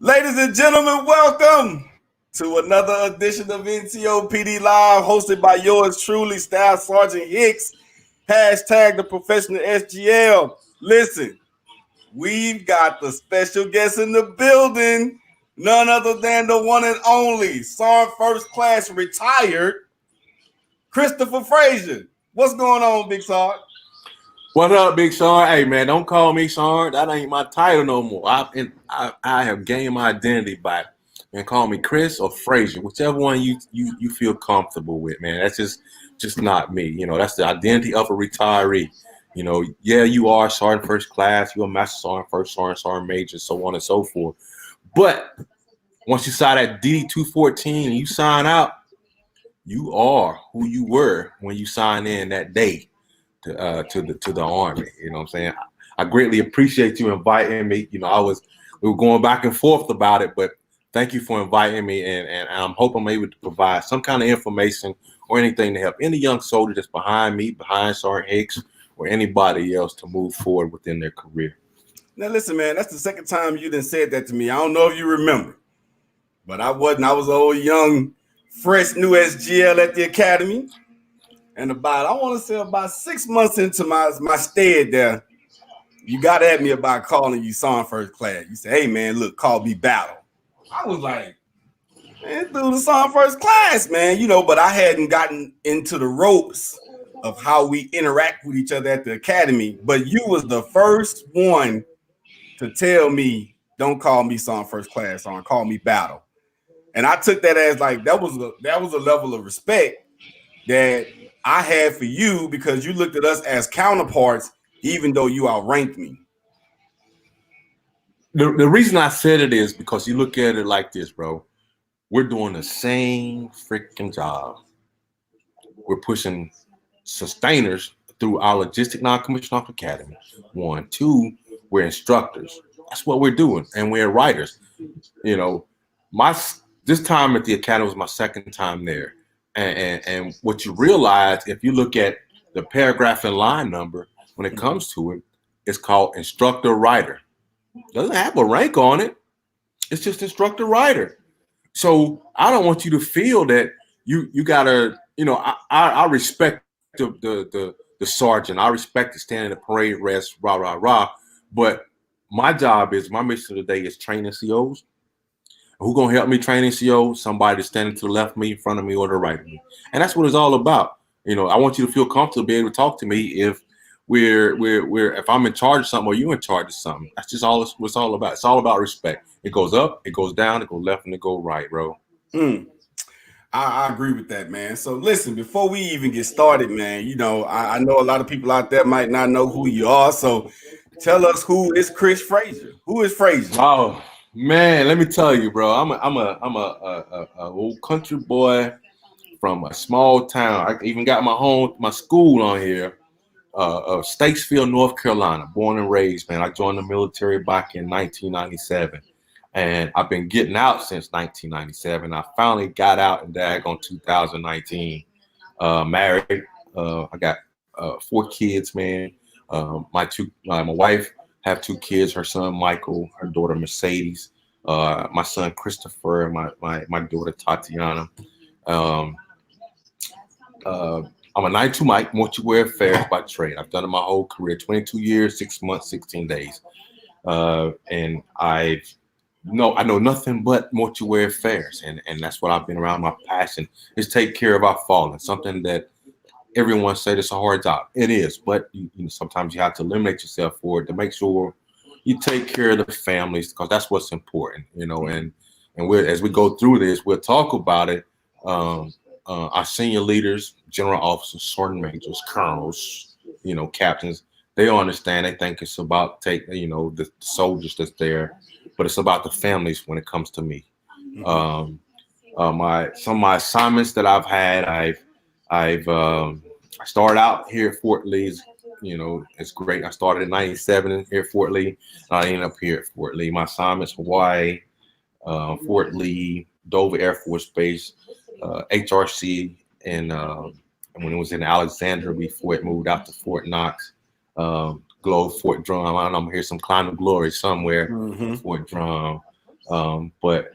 Ladies and gentlemen, welcome to another edition of NCOPD Live, hosted by yours truly, Staff Sergeant Hicks. Hashtag the professional SGL. Listen, we've got the special guest in the building, none other than the one and only Sergeant First Class retired, Christopher Frazier. What's going on, Big Sarge? What up, Big Sarge? Hey, man, don't call me Sarge. That ain't my title no more. I have gained my identity back. And call me Chris or Frazier, whichever one you feel comfortable with, man. That's just not me. You know, that's the identity of a retiree. You know, yeah, you are Sergeant First Class, you're a Master Sergeant, First Sergeant, Sergeant Major, so on and so forth. But once you sign that DD 214 and you sign out, you are who you were when you signed in that day to the Army. You know what I'm saying? I greatly appreciate you inviting me. You know, we were going back and forth about it, but thank you for inviting me, and I'm hoping I'm able to provide some kind of information or anything to help any young soldier that's behind me, behind Sergeant Hicks, or anybody else to move forward within their career. Now, listen, man, that's the second time you done said that to me. I don't know if you remember, but I wasn't. I was an old, young, fresh, new SGL at the academy. And about 6 months into my stay there, you got at me about calling you Sergeant First Class. You said, hey, man, look, call me Battle. I was like, man, dude, the Sergeant First Class, man. You know, but I hadn't gotten into the ropes of how we interact with each other at the academy. But you was the first one to tell me, don't call me Sergeant First Class, Sergeant, call me Battle. And I took that as like, that was a level of respect that I had for you, because you looked at us as counterparts, even though you outranked me. The reason I said it is because you look at it like this, bro. We're doing the same freaking job. We're pushing sustainers through our logistic non-commissioned officer academy. 1, 2, we're instructors. That's what we're doing, and we're writers. You know, this time at the academy was my second time there. And what you realize, if you look at the paragraph and line number, when it comes to it, it's called instructor writer. Doesn't have a rank on it. It's just instructor writer. So I don't want you to feel that you gotta, you know, I respect the sergeant. I respect the standing the parade rest, rah, rah, rah. But my mission today is training COs. Who's gonna help me train NCO? Somebody standing to the left of me, in front of me, or the right of me. And that's what it's all about. You know, I want you to feel comfortable being able to talk to me if if I'm in charge of something or you're in charge of something. That's just all what it's all about. It's all about respect. It goes up, it goes down, it goes left, and it goes right, bro. I agree with that, man. So listen, before we even get started, man, you know, I know a lot of people out there might not know who you are. So tell us, who is Chris Frazier? Who is Frazier? Oh, man, let me tell you, bro. I'm a old country boy from a small town. I even got my school on here, Statesville, North Carolina. Born and raised, man. I joined the military back in 1997, and I've been getting out since 1997. I finally got out in daggone 2019. Married. I got 4 kids, man. My wife have 2 kids, her son Michael, her daughter Mercedes, my son Christopher, my daughter Tatiana. I'm a 92 Mike, mortuary affairs by trade. I've done it my whole career, 22 years, 6 months, 16 days. And I know nothing but mortuary affairs, and that's what I've been around. My passion is take care of our fallen, something that everyone said it's a hard job. It is, but you know, sometimes you have to eliminate yourself for it to make sure you take care of the families, because that's what's important, you know. And as we go through this, we'll talk about it. Our senior leaders, general officers, sergeant majors, colonels, you know, captains, they understand. They think it's about the soldiers that's there, but it's about the families when it comes to me. Some of my assignments that I've had, I started out here at Fort Lee. You know, it's great. I started in 97 here at Fort Lee. I ended up here at Fort Lee. My assignments: Hawaii, Fort Lee, Dover Air Force Base, HRC, and when it was in Alexandria before it moved out to Fort Knox, Globe, Fort Drum. I don't know, I'm here some Climb of Glory somewhere. Fort Drum. But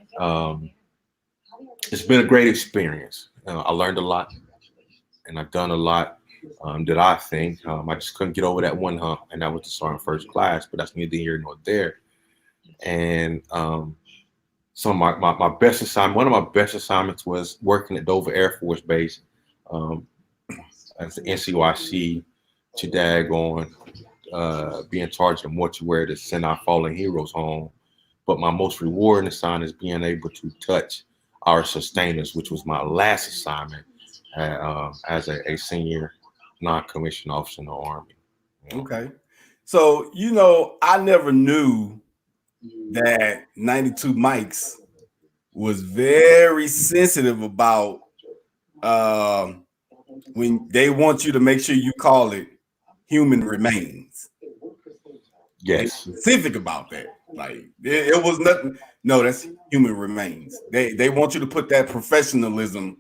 it's been a great experience. I learned a lot, and I've done a lot that I think. I just couldn't get over that one hump, and that was the sergeant first class. But that's neither here nor there. And some of my best assignment, one of my best assignments was working at Dover Air Force Base um, as the NCOPD to daggone be in charge of the mortuary to send our fallen heroes home. But my most rewarding assignment is being able to touch our sustainers, which was my last assignment as a senior non-commissioned officer in the Army. Okay. So, I never knew that 92 Mics was very sensitive about when they want you to make sure you call it human remains. Yes. They specific about that. Like it was nothing. No, that's human remains. They want you to put that professionalism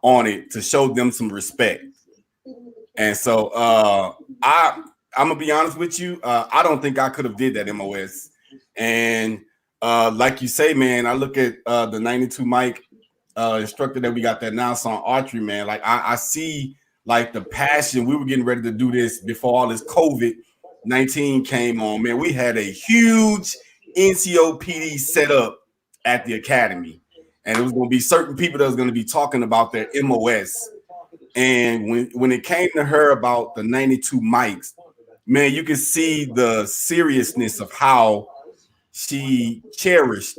on it to show them some respect. And so I'm gonna be honest with you. I don't think I could have did that MOS. And like you say, man, I look at the 92 Mic instructor that we got that now on archery, man. Like I see like the passion. We were getting ready to do this before all this COVID-19 came on, man. We had a huge NCOPD set up at the academy, and it was going to be certain people that was going to be talking about their MOS. And when it came to her about the 92 Mics, man, you could see the seriousness of how she cherished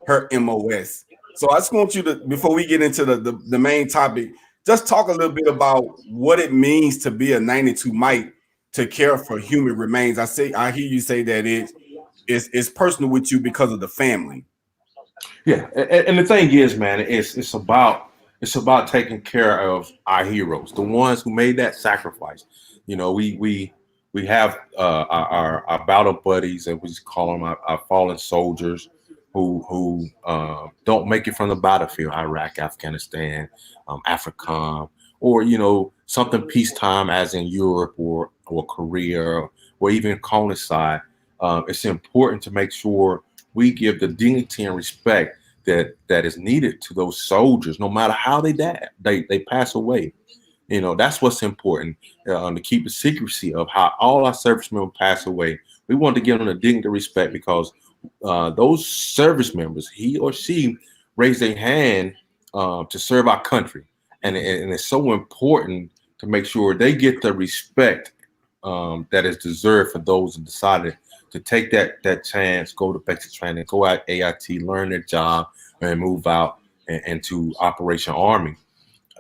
her MOS. So I just want you to, before we get into the main topic, just talk a little bit about what it means to be a 92 Mic to care for human remains. I hear you say that it's personal with you because of the family. Yeah, and the thing is, man, it's about taking care of our heroes, the ones who made that sacrifice. We have our battle buddies, and we just call them our fallen soldiers who don't make it from the battlefield, Iraq, Afghanistan, AFRICOM, or something peacetime as in Europe or Korea or even colonized. It's important to make sure we give the dignity and respect that is needed to those soldiers, no matter how they die, they pass away. That's what's important, to keep the secrecy of how all our service members pass away. We want to give them the dignity and respect because those service members, he or she, raised their hand to serve our country, and it's so important to make sure they get the respect that is deserved for those who decided to take that chance, go to basic training, go out AIT, learn their job, and move out into Operation Army.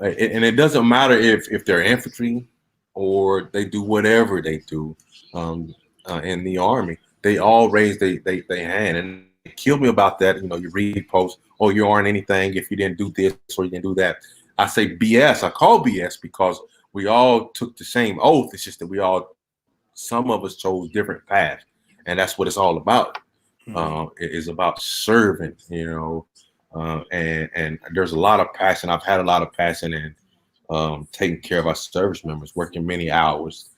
And it doesn't matter if they're infantry or they do whatever they do in the Army. They all raise their hand, and it killed me about that. You read posts, oh, you aren't anything if you didn't do this or you didn't do that. I say BS. I call BS because we all took the same oath. It's just that some of us chose different paths, and that's what it's all about. It is about serving, and there's a lot of passion. I've had a lot of passion in taking care of our service members, working many hours,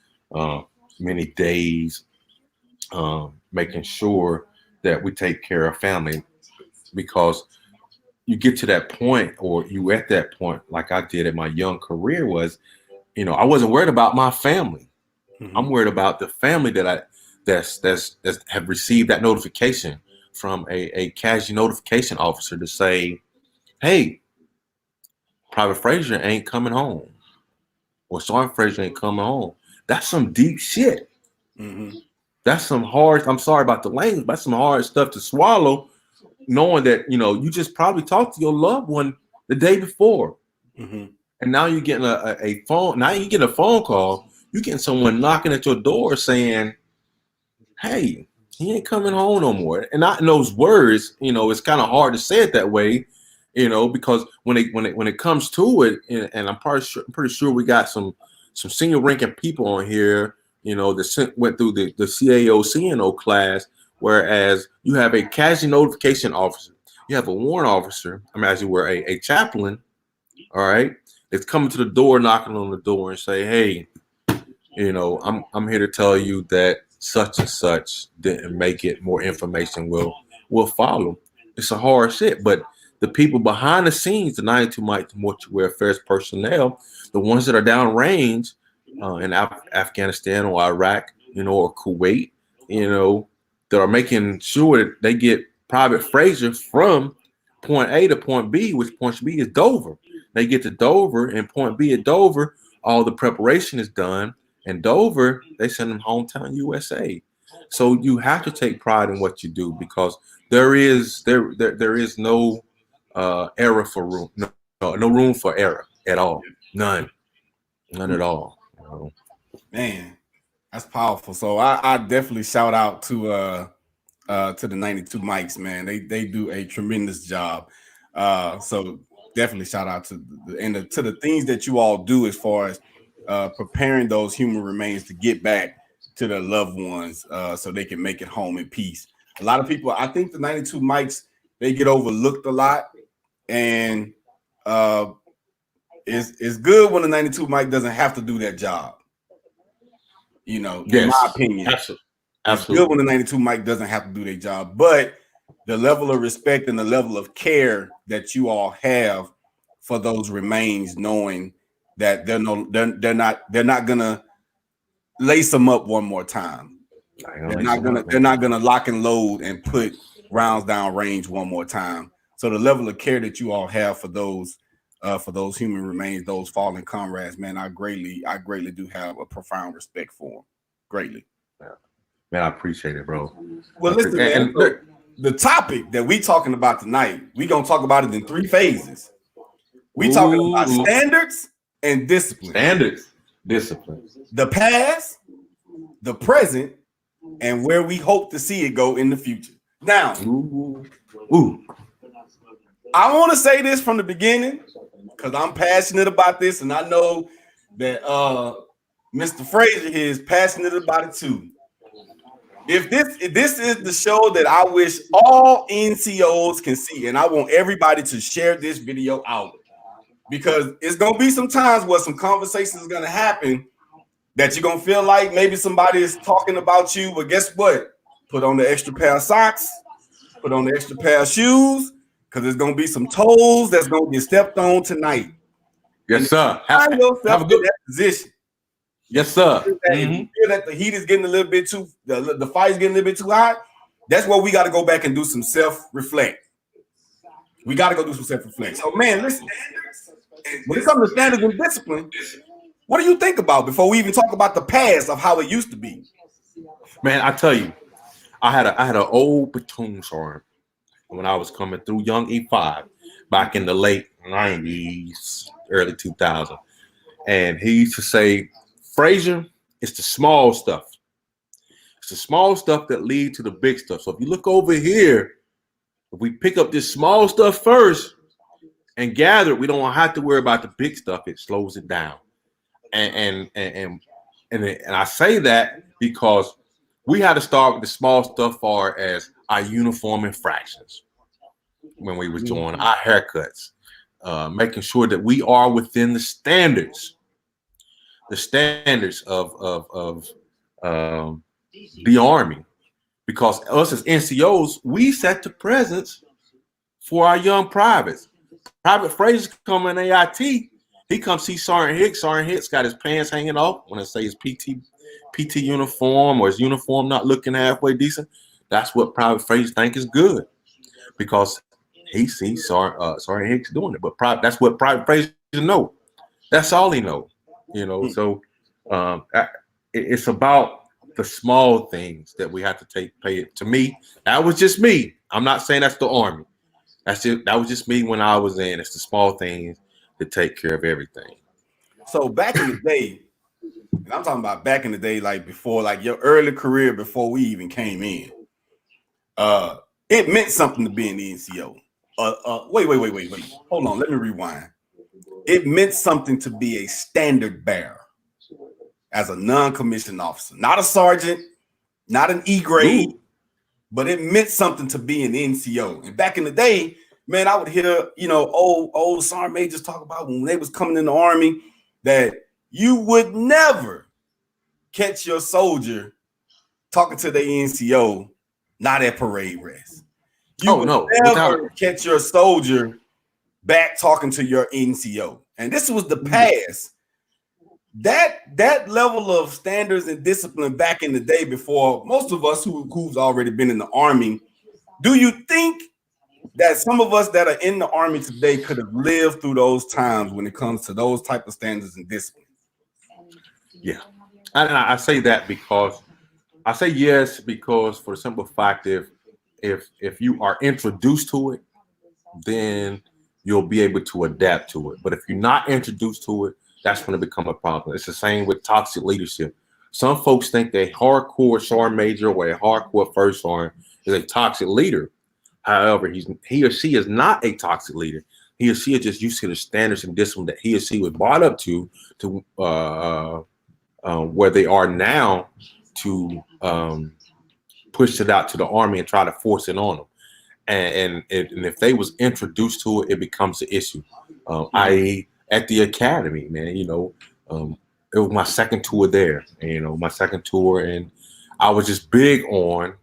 many days, making sure that we take care of family, because you get to that point, or you at that point, like I did in my young career, was, I wasn't worried about my family. I'm worried about the family that's have received that notification from a casualty notification officer to say, hey, Private Frazier ain't coming home, or Sergeant Frazier ain't coming home. That's some deep shit. That's some hard, I'm sorry about the language, but that's some hard stuff to swallow, knowing that, you just probably talked to your loved one the day before. And now you're getting a phone, now you get a phone call, you're getting someone knocking at your door saying, hey, he ain't coming home no more. And not in those words, it's kind of hard to say it that way, because when it comes to it, and I'm pretty sure we got some senior ranking people on here, that went through the CAO CNO class, whereas you have a casualty notification officer, you have a warrant officer, as you were a chaplain, all right, it's coming to the door, knocking on the door and say, hey, I'm here to tell you that such and such didn't make it. More information will follow. It's a hard shit. But the people behind the scenes, the 92 Mortuary Affairs personnel, the ones that are downrange in Afghanistan or Iraq, or Kuwait, that are making sure that they get Private Frazier from point A to point B, which point B is Dover. They get to Dover, and point B at Dover, all the preparation is done. And Dover, they send them hometown USA. So you have to take pride in what you do, because there is no error for room, no room for error at all, none at all. Man, that's powerful. So I definitely shout out to the 92 mics, man. They do a tremendous job. So definitely shout out to the things that you all do as far as preparing those human remains to get back to their loved ones, so they can make it home in peace. A lot of people, I think the 92 mics, they get overlooked a lot, and it's good when the 92 mic doesn't have to do that job. In my opinion, absolutely. It's good when the 92 mic doesn't have to do their job, but the level of respect and the level of care that you all have for those remains, knowing that they're not gonna lace them up one more time. They're not gonna lock and load and put rounds down range one more time. So the level of care that you all have for those human remains, those fallen comrades, man, I greatly do have a profound respect for them. Greatly. Yeah. Man, I appreciate it, bro. Well, listen, man, the topic that we talking about tonight, we gonna talk about it in 3 phases. We talking about standards and discipline. Discipline. The past, the present, and where we hope to see it go in the future. Now, I want to say this from the beginning, because I'm passionate about this, and I know that Mr. Frazier is passionate about it too. If this is the show that I wish all NCOs can see, and I want everybody to share this video out, because it's gonna be some times where some conversations is gonna happen that you're gonna feel like maybe somebody is talking about you, but guess what? Put on the extra pair of socks, put on the extra pair of shoes, because there's gonna be some toes that's gonna get stepped on tonight. Yes, sir. Find yourself in that position. Yes, sir. If you feel that the heat is getting a little bit too, the fire's getting a little bit too hot, that's where we got to go back and do some self-reflect. We got to go do some self-reflect. So, man, listen, when it comes to standards and discipline, what do you think about before we even talk about the past of how it used to be? Man, I tell you, I had an old platoon sergeant when I was coming through Young E5 back in the late 90s, early 2000s. And he used to say, Frazier, it's the small stuff. It's the small stuff that lead to the big stuff. So if you look over here, if we pick up this small stuff first and gather, we don't have to worry about the big stuff. It slows it down. And I say that because we had to start with the small stuff far as our uniform infractions when we was doing our haircuts, making sure that we are within the standards of the Army, because us as NCOs, we set the presence for our young privates. Private Frazier come in AIT, he comes see Sergeant Hicks. Sergeant Hicks got his pants hanging off. When I say his PT uniform or his uniform not looking halfway decent, that's what Private Frazier think is good, because he sees Sergeant Hicks doing it. But that's what Private Frazier know. That's all he know. So it's about the small things that we have to pay it. To me, that was just me. I'm not saying that's the Army. That was just me when I was in. It's the small things that take care of everything. So back in the day, and I'm talking about back in the day, like before, like your early career, before we even came in, it meant something to be an NCO. Wait. Hold on, let me rewind. It meant something to be a standard bearer as a non-commissioned officer, not a sergeant, not an E grade, but it meant something to be an NCO. And back in the day, man, I would hear, old sergeant majors talk about when they was coming in the Army that you would never catch your soldier talking to the NCO not at parade rest. You Oh would no, never catch your soldier back talking to your NCO. And this was the past. That level of standards and discipline back in the day, before most of us who's already been in the Army, do you think that some of us that are in the Army today could have lived through those times when it comes to those type of standards and discipline? Yeah, and I say that because I say yes because for the simple fact, if you are introduced to it, then you'll be able to adapt to it. But if you're not introduced to it, that's going to become a problem. It's the same with toxic leadership. Some folks think a hardcore sergeant major or a hardcore first sergeant is a toxic leader. However, he or she is not a toxic leader. He or she is just used to the standards and discipline that he or she was brought up to where they are now, to push it out to the Army and try to force it on them. And if they was introduced to it, it becomes an issue. I at the academy, man, it was my second tour there, and, my second tour, and I was just big on,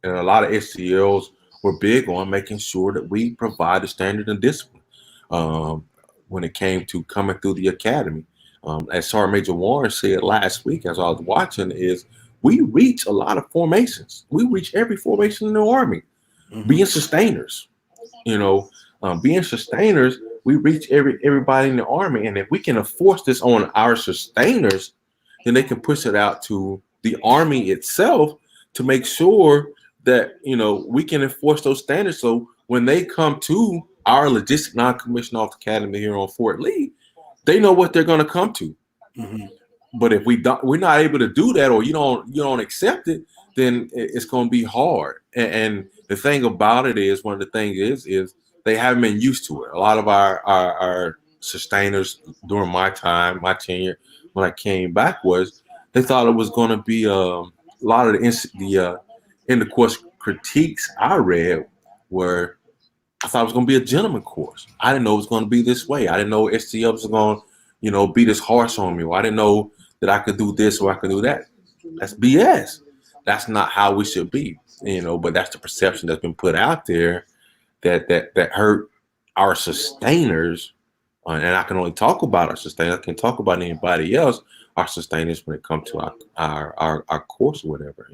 and a lot of STLs were big on making sure that we provide the standard and discipline when it came to coming through the academy. As Sergeant Major Warren said last week, as I was watching, is we reach a lot of formations. We reach every formation in the Army. Being sustainers, being sustainers, we reach everybody in the Army. And if we can enforce this on our sustainers, then they can push it out to the Army itself to make sure that, we can enforce those standards. So when they come to our logistic non-commissioned officer academy here on Fort Lee, they know what they're going to come to. But if we're not able to do that, or you don't accept it, then it's going to be hard. And the thing about it is, one of the things is they haven't been used to it. A lot of our sustainers during my tenure, when I came back, was they thought it was going to be a lot of the in the course critiques I read were, I thought it was going to be a gentleman course. I didn't know it was going to be this way. I didn't know STLs was going to, be this harsh on me. Or I didn't know that I could do this or I could do that. That's BS. That's not how we should be, but that's the perception that's been put out there that hurt our sustainers. And I can only talk about our sustainers. I can talk about anybody else, our sustainers, when it comes to our course or whatever,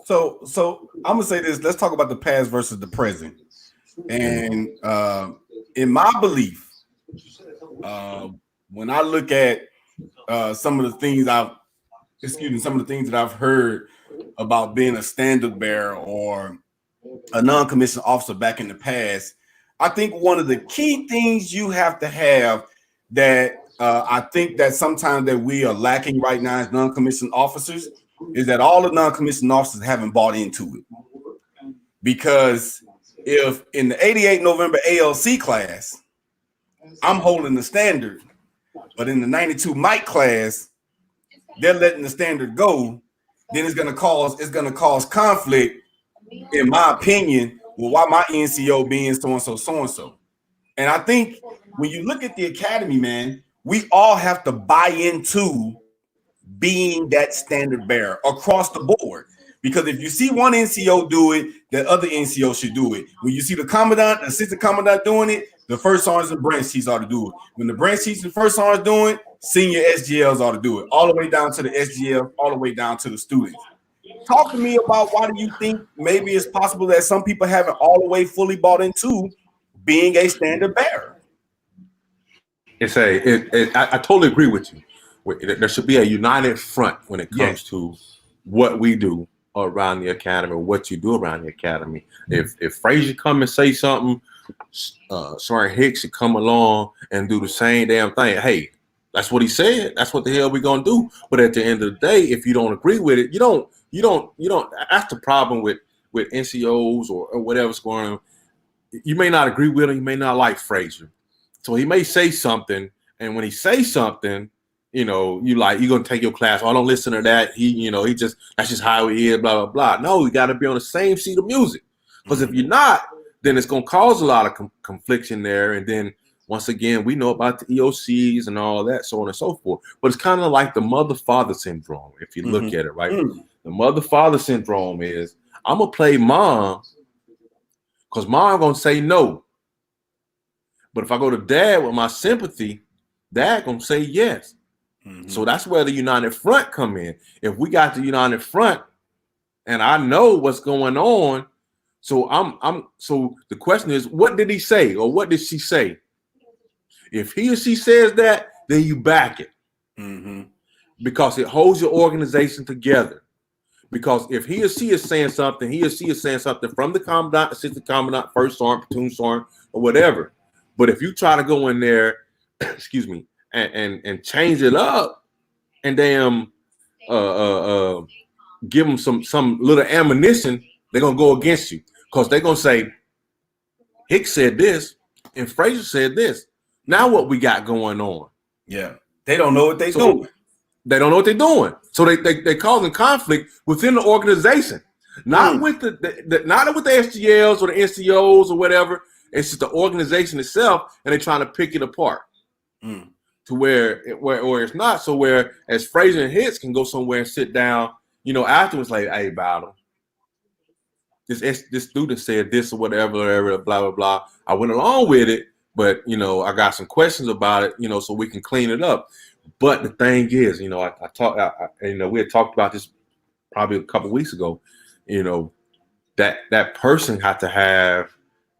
So I'm gonna say this. Let's talk about the past versus the present. And in my belief, when I look at some of the things that I've heard about being a standard bearer or a non-commissioned officer back in the past, I think one of the key things you have to have that I think that sometimes that we are lacking right now as non-commissioned officers is that all the non-commissioned officers haven't bought into it. Because if in the 88 November ALC class, I'm holding the standard, but in the 92 Mike class, they're letting the standard go, then it's gonna cause conflict, in my opinion, with why my NCO being so and so. And I think when you look at the academy, man, we all have to buy into being that standard bearer across the board. Because if you see one NCO do it, the other NCO should do it. When you see the commandant, the assistant commandant doing it, the first sergeants and branch chiefs ought to do it. When the branch chiefs and first sergeants doing it, senior SGLs ought to do it. All the way down to the SGL, all the way down to the students. Talk to me about why do you think maybe it's possible that some people haven't all the way fully bought into being a standard bearer? I totally agree with you. There should be a united front when it comes to what we do around the academy, or what you do around the academy. If Frazier come and say something, Sergeant Hicks should come along and do the same damn thing. Hey, that's what he said. That's what the hell we gonna do. But at the end of the day, if you don't agree with it, you don't. That's the problem with NCOs or whatever's going on. You may not agree with him. You may not like Frazier, so he may say something. And when he says something, you're gonna take your class. Oh, don't listen to that. That's just how he is. Blah blah blah. No, you got to be on the same sheet of music. Because if you're not, then it's gonna cause a lot of confliction there. And then once again, we know about the EOCs and all that, so on and so forth. But it's kind of like the mother-father syndrome, if you look at it, right? The mother-father syndrome is, I'm gonna play mom because mom gonna say no. But if I go to dad with my sympathy, dad gonna say yes. So that's where the united front come in. If we got the united front, and I know what's going on, so so the question is, what did he say or what did she say? If he or she says that, then you back it. Because it holds your organization together. Because if he or she is saying something, he or she is saying something from the commandant, assistant commandant, first sergeant, platoon sergeant, or whatever. But if you try to go in there, excuse me, and change it up, and damn, give them some little ammunition, they're gonna go against you because they're gonna say Hicks said this and Frazier said this. Now what we got going on? Yeah, they don't know what they're doing. They don't know what they're doing. So they causing conflict within the organization, not with not with the SGLs or the NCOs or whatever. It's just the organization itself, and they're trying to pick it apart to where it's not. So where as Frazier and Hicks can go somewhere and sit down, afterwards, like, hey, battle. This student said this or whatever, blah blah blah. I went along with it, but I got some questions about it, so we can clean it up. But the thing is, we had talked about this probably a couple of weeks ago. That person had to have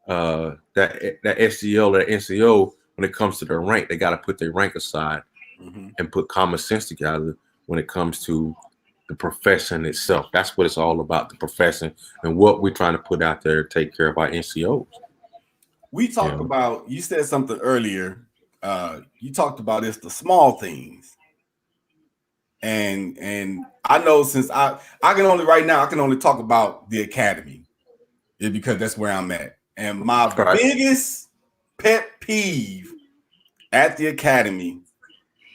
that SGL or NCO when it comes to their rank. They got to put their rank aside and put common sense together when it comes to the profession itself. That's what it's all about, the profession and what we're trying to put out there to take care of our NCOs. We talked about, you said something earlier. You talked about it's the small things. And I know since I can only talk about the academy because that's where I'm at. And my biggest pet peeve at the academy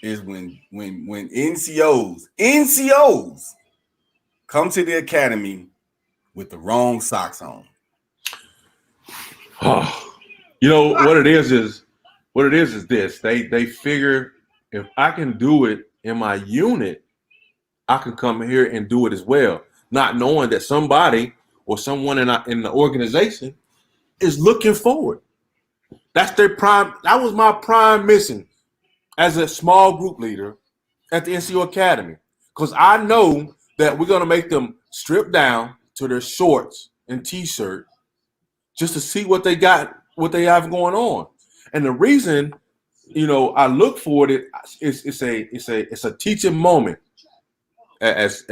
is when NCOs come to the academy with the wrong socks on. What it is this. They figure if I can do it in my unit, I can come here and do it as well, not knowing that somebody or someone in the organization is looking forward. That's their prime. That was my prime mission as a small group leader at the NCO Academy, because I know that we're gonna make them strip down to their shorts and t-shirt just to see what they got, what they have going on. And the reason, I look for it it's a teaching moment. As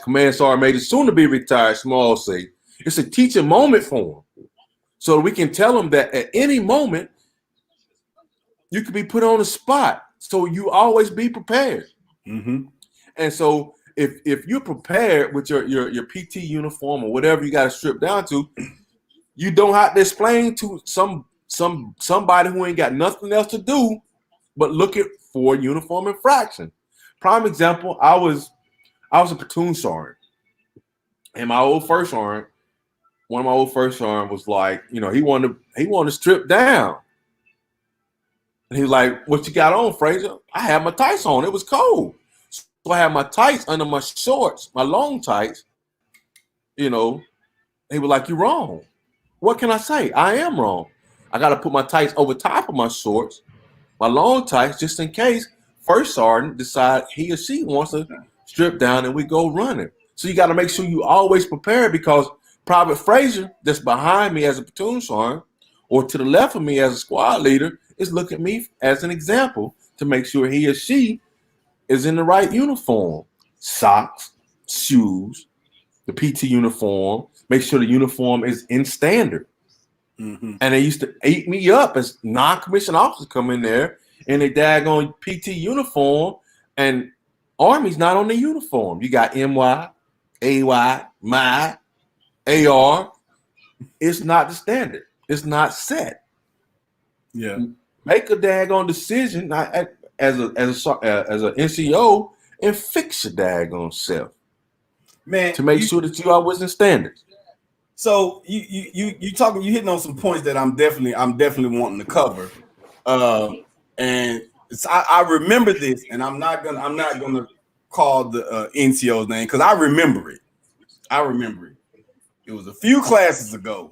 Command Sergeant Major, soon to be retired, Small say, it's a teaching moment for them. So we can tell them that at any moment you could be put on the spot. So you always be prepared. And so if you're prepared with your PT uniform or whatever you got to strip down to, you don't have to explain to somebody who ain't got nothing else to do but look for uniform infraction. Prime example, I was a platoon sergeant, and my old first sergeant, one of my old first sergeant was like, he wanted to strip down. And he was like, "What you got on, Frazier?" I had my tights on. It was cold. So I had my tights under my shorts, my long tights. He was like, "You're wrong." What can I say? I am wrong. I got to put my tights over top of my shorts, my long tights, just in case first sergeant decide he or she wants to strip down and we go running. So you got to make sure you always prepare, because Private Frazier, that's behind me as a platoon sergeant, or to the left of me as a squad leader, is looking at me as an example to make sure he or she is in the right uniform. Socks, shoes, the PT uniform, make sure the uniform is in standard. And they used to eat me up as non-commissioned officers come in there in a daggone PT uniform, and Army's not on the uniform. You got MY, AY, MY, AR. It's not the standard. It's not set. Yeah. Make a daggone decision as a NCO and fix your daggone self, man, to make sure that you are within standards. So you hitting on some points that I'm definitely wanting to cover, and I remember this, and I'm not gonna call the NCO's name because I remember it. It was a few classes ago.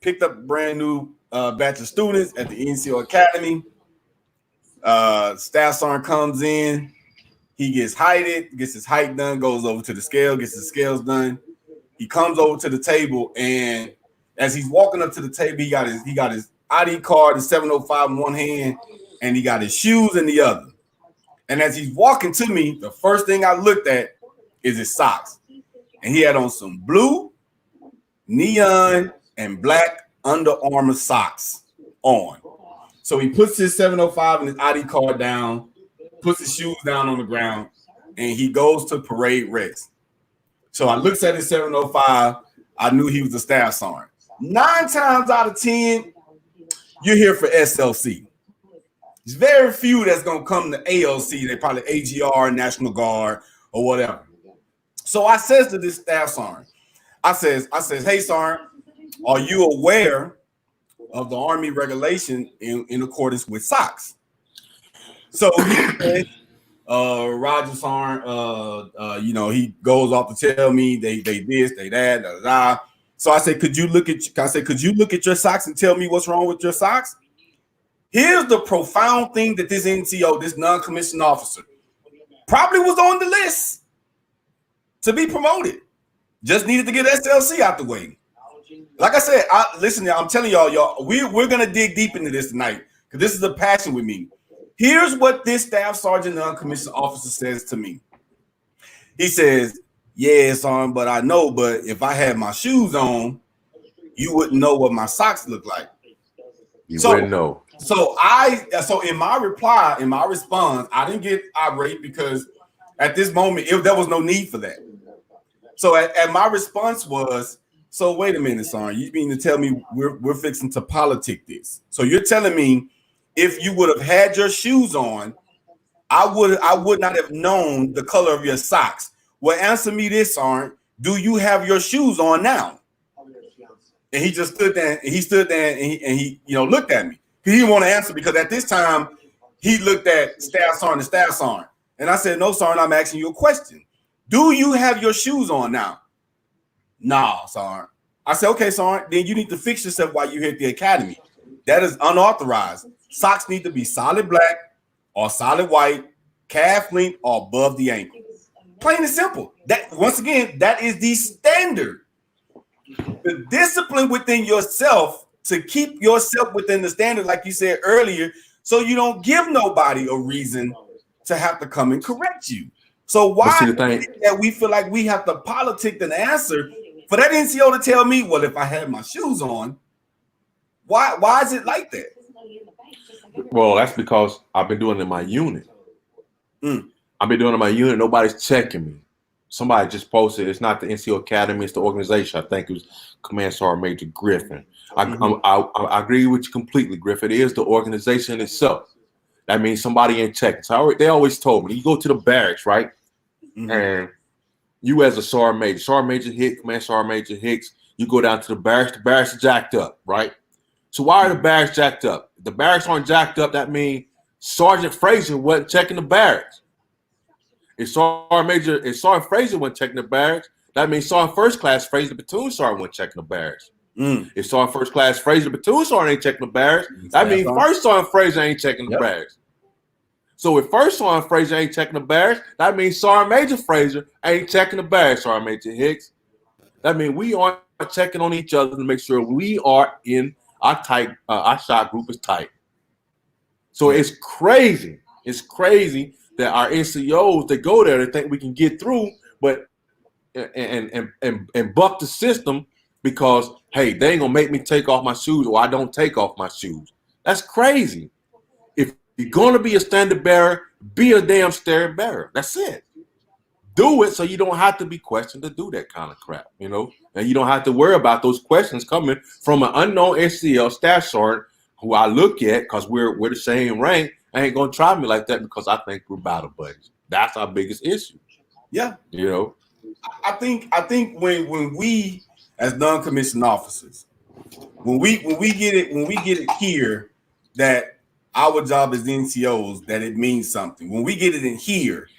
picked up a brand new batch of students at the NCO Academy. Staff sergeant comes in. He gets heighted, gets his height done, goes over to the scale, gets his scales done. He comes over to the table, and as he's walking up to the table, he got his ID card, his 705 in one hand, and he got his shoes in the other. And as he's walking to me, the first thing I looked at is his socks. And he had on some blue, neon, and black Under Armour socks on. So he puts his 705 and his ID card down, puts his shoes down on the ground, and he goes to parade rest. So I looked at his 705. I knew he was a staff sergeant. 9 times out of 10, you're here for SLC. There's very few that's going to come to ALC. They probably AGR, National Guard, or whatever. So I says to this staff sergeant, I says, hey, sergeant, are you aware of the Army regulation in accordance with socks? So he said, Roger sergeant, he goes off to tell me they this, they that, da, da, da. So I said, could you look at your socks and tell me what's wrong with your socks? Here's the profound thing that this NCO, this non-commissioned officer, probably was on the list to be promoted. Just needed to get SLC out the way. Like I said, listen, I'm telling y'all, we're gonna dig deep into this tonight because this is a passion with me. Here's what this staff sergeant non-commissioned officer says to me. He says, yeah, son, but I know, but if I had my shoes on, you wouldn't know what my socks look like. You wouldn't know. So in my response, I didn't get irate because at this moment, there was no need for that. So at my response was, so wait a minute, son, you mean to tell me we're fixing to politic this? So you're telling me if you would have had your shoes on, I would not have known the color of your socks. Well, answer me this, Sergeant. Do you have your shoes on now? And he just stood there and he looked at me. He didn't want to answer because at this time he looked at staff sergeant. And I said, no, Sergeant, I'm asking you a question. Do you have your shoes on now? No, Sergeant. I said, okay, Sergeant, then you need to fix yourself while you're here at the academy. That is unauthorized. Socks need to be solid black or solid white, calf length or above the ankle. Plain and simple. That once again, that is the standard. The discipline within yourself to keep yourself within the standard, like you said earlier, so you don't give nobody a reason to have to come and correct you. So why is it that we feel like we have to politic an answer for that NCO to tell me, well, if I had my shoes on, why is it like that? Well, that's because I've been doing it in my unit. I've been doing it in my unit. Nobody's checking me. Somebody just posted. It's not the NCO Academy. It's the organization. I think it was Command Sergeant Major Griffin. I agree with you completely, Griffin. It is the organization itself. That means somebody ain't checking. So they always told me, you go to the barracks, right? And you as a Sergeant Major Hicks, Command Sergeant Major Hicks, you go down to the barracks are jacked up, right? So why are the barracks jacked up? If the barracks aren't jacked up, that means Sergeant Frazier wasn't checking the barracks. If Sergeant Frazier wasn't checking the barracks, that means Sergeant First Class Frazier, the platoon sergeant, wasn't checking the barracks. If Sergeant First Class Frazier, the platoon sergeant, ain't checking the barracks, that means First Sergeant Frazier ain't checking the barracks. So if First Sergeant Frazier ain't checking the barracks, that means Sergeant Major Frazier ain't checking the barracks, Sergeant Major Hicks. That means we are checking on each other to make sure we are in our tight, our shot group is tight. So it's crazy. It's crazy that our NCOs, they go there, they think we can get through, but and buck the system because, hey, they ain't gonna make me take off my shoes or I don't take off my shoes. That's crazy. If you're gonna be a standard bearer, be a damn standard bearer. That's it. Do it so you don't have to be questioned to do that kind of crap, and you don't have to worry about those questions coming from an unknown NCO staff sergeant who I look at because we're the same rank. I ain't gonna try me like that because I think we're battle buddies. That's our biggest issue. Yeah, I think when we as non-commissioned officers, when we get it here that our job as NCOs, that it means something. When we get it in here,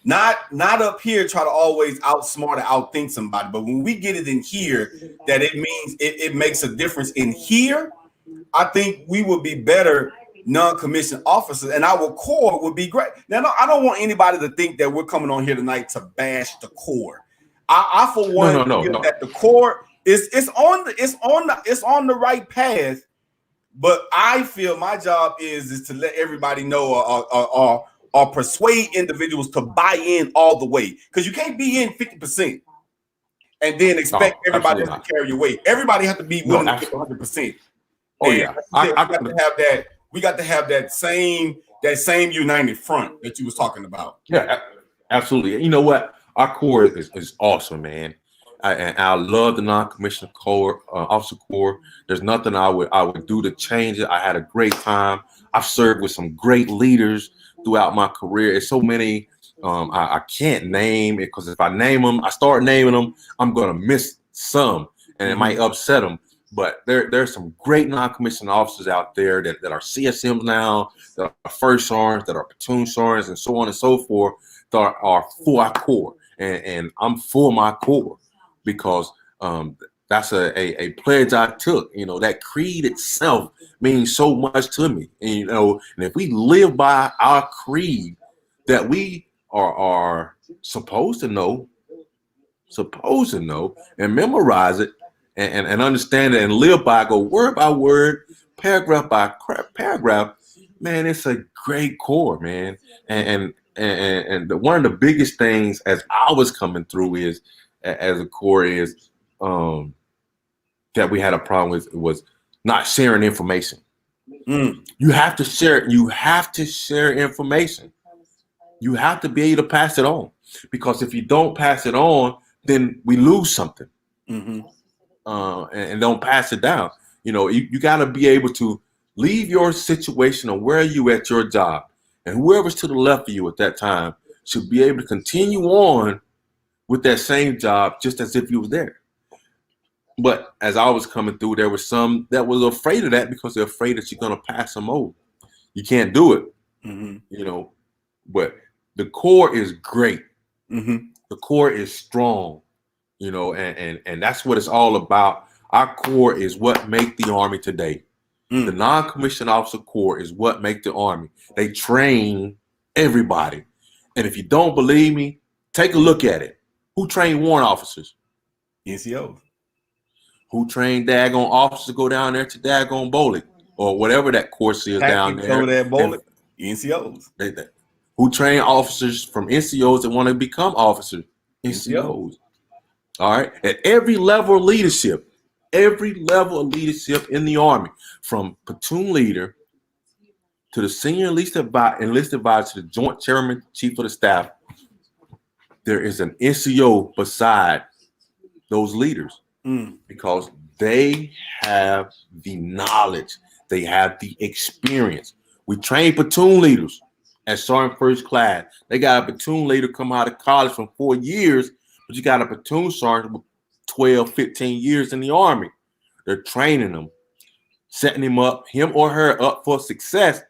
Not up here try to always outsmart or outthink somebody, but when we get it in here, that it means it makes a difference in here. I think we would be better non-commissioned officers, and our core would be great. Now, no, I don't want anybody to think that we're coming on here tonight to bash the core. I for one, feel that the core is on the right path. But I feel my job is to let everybody know or persuade individuals to buy in all the way, because you can't be in 50% and then expect everybody else to carry your weight. Everybody has to be willing to get 100%. Oh, and yeah. We got to have that same united front that you was talking about. Yeah, absolutely. You know what? Our core is awesome, man. I love the non-commissioned corps, officer corps. There's nothing I would do to change it. I had a great time. I've served with some great leaders throughout my career. It's so many I can't name it, because if I name them, I start naming them, I'm gonna miss some, and it might upset them. But there's some great non-commissioned officers out there that are CSMs now, that are first sergeants, that are platoon sergeants, and so on and so forth, that are for our core. And I'm for my core, because that's a pledge I took. You know, that creed itself means so much to me. And, you know, and if we live by our creed that we are supposed to know and memorize it and understand it and live by, go word by word, paragraph by paragraph, man, it's a great core, man. And one of the biggest things as I was coming through is, as a core, is that we had a problem with was not sharing information. You have to share. You have to share information. You have to be able to pass it on, because if you don't pass it on, then we lose something. And don't pass it down. You know, you got to be able to leave your situation or where you at your job, and whoever's to the left of you at that time should be able to continue on with that same job just as if you was there. But as I was coming through, there was some that was afraid of that, because they're afraid that you're going to pass them over. You can't do it, you know. But the core is great. The core is strong, you know, and that's what it's all about. Our core is what make the Army today. The non-commissioned officer corps is what make the Army. They train everybody. And if you don't believe me, take a look at it. Who trained warrant officers? NCOs. Who trained daggone officers to go down there to daggone bowling or whatever that course is down there? That bowling. NCOs. Who train officers from NCOs that want to become officers? NCOs. All right. At every level of leadership in the Army, from platoon leader to the senior enlisted advisor to the joint chairman, chief of the staff, there is an NCO beside those leaders, because they have the knowledge, they have the experience. We train platoon leaders at Sergeant First Class. They got a platoon leader come out of college from 4 years, but you got a platoon sergeant with 12, 15 years in the Army. They're training them, setting him or her up for success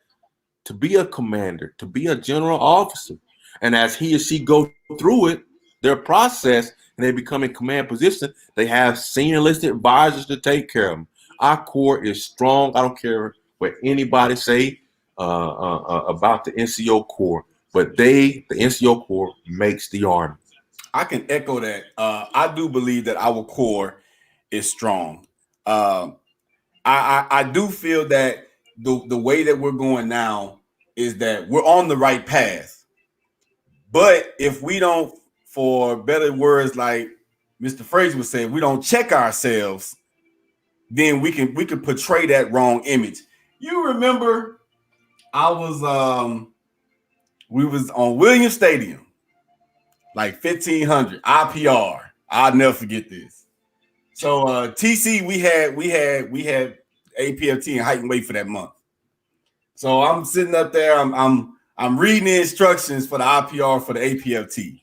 to be a commander, to be a general officer. And as he or she go through it, their process, and they become in command position, they have senior enlisted advisors to take care of them. Our core is strong. I don't care what anybody say about the NCO Corps, but the NCO Corps makes the Army. I can echo that. I do believe that our core is strong. I do feel that the way that we're going now is that we're on the right path. But if we don't, for better words like Mr. Frazier was saying, we don't check ourselves, then we can portray that wrong image. You remember we was on Williams Stadium, like 1500 IPR. I'll never forget this. So TC, we had APFT and height and weight for that month. So I'm sitting up there, I'm reading the instructions for the IPR for the APFT.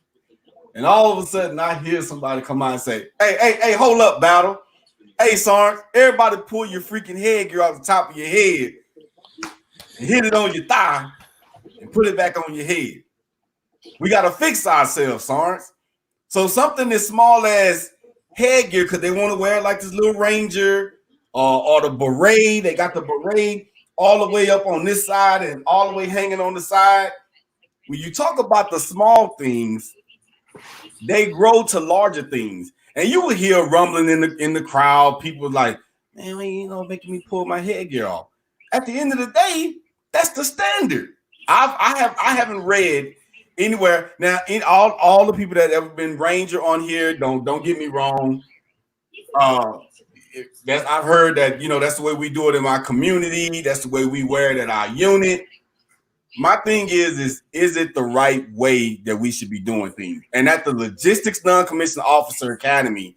And all of a sudden I hear somebody come out and say, hey, hold up, battle. Hey, Sergeant, everybody pull your freaking headgear off the top of your head and hit it on your thigh and put it back on your head. We got to fix ourselves, Sarge. So something as small as headgear, because they want to wear like this little Ranger or the beret. They got the beret all the way up on this side and all the way hanging on the side. When you talk about the small things, they grow to larger things. And you will hear rumbling in the crowd. People like, man, you know, making me pull my headgear off. At the end of the day, that's the standard. I haven't read anywhere now. In all the people that ever been Ranger on here, don't get me wrong. I've heard that, you know, that's the way we do it in my community. That's the way we wear it at our unit. My thing is it the right way that we should be doing things? And at the Logistics Non-Commissioned Officer Academy,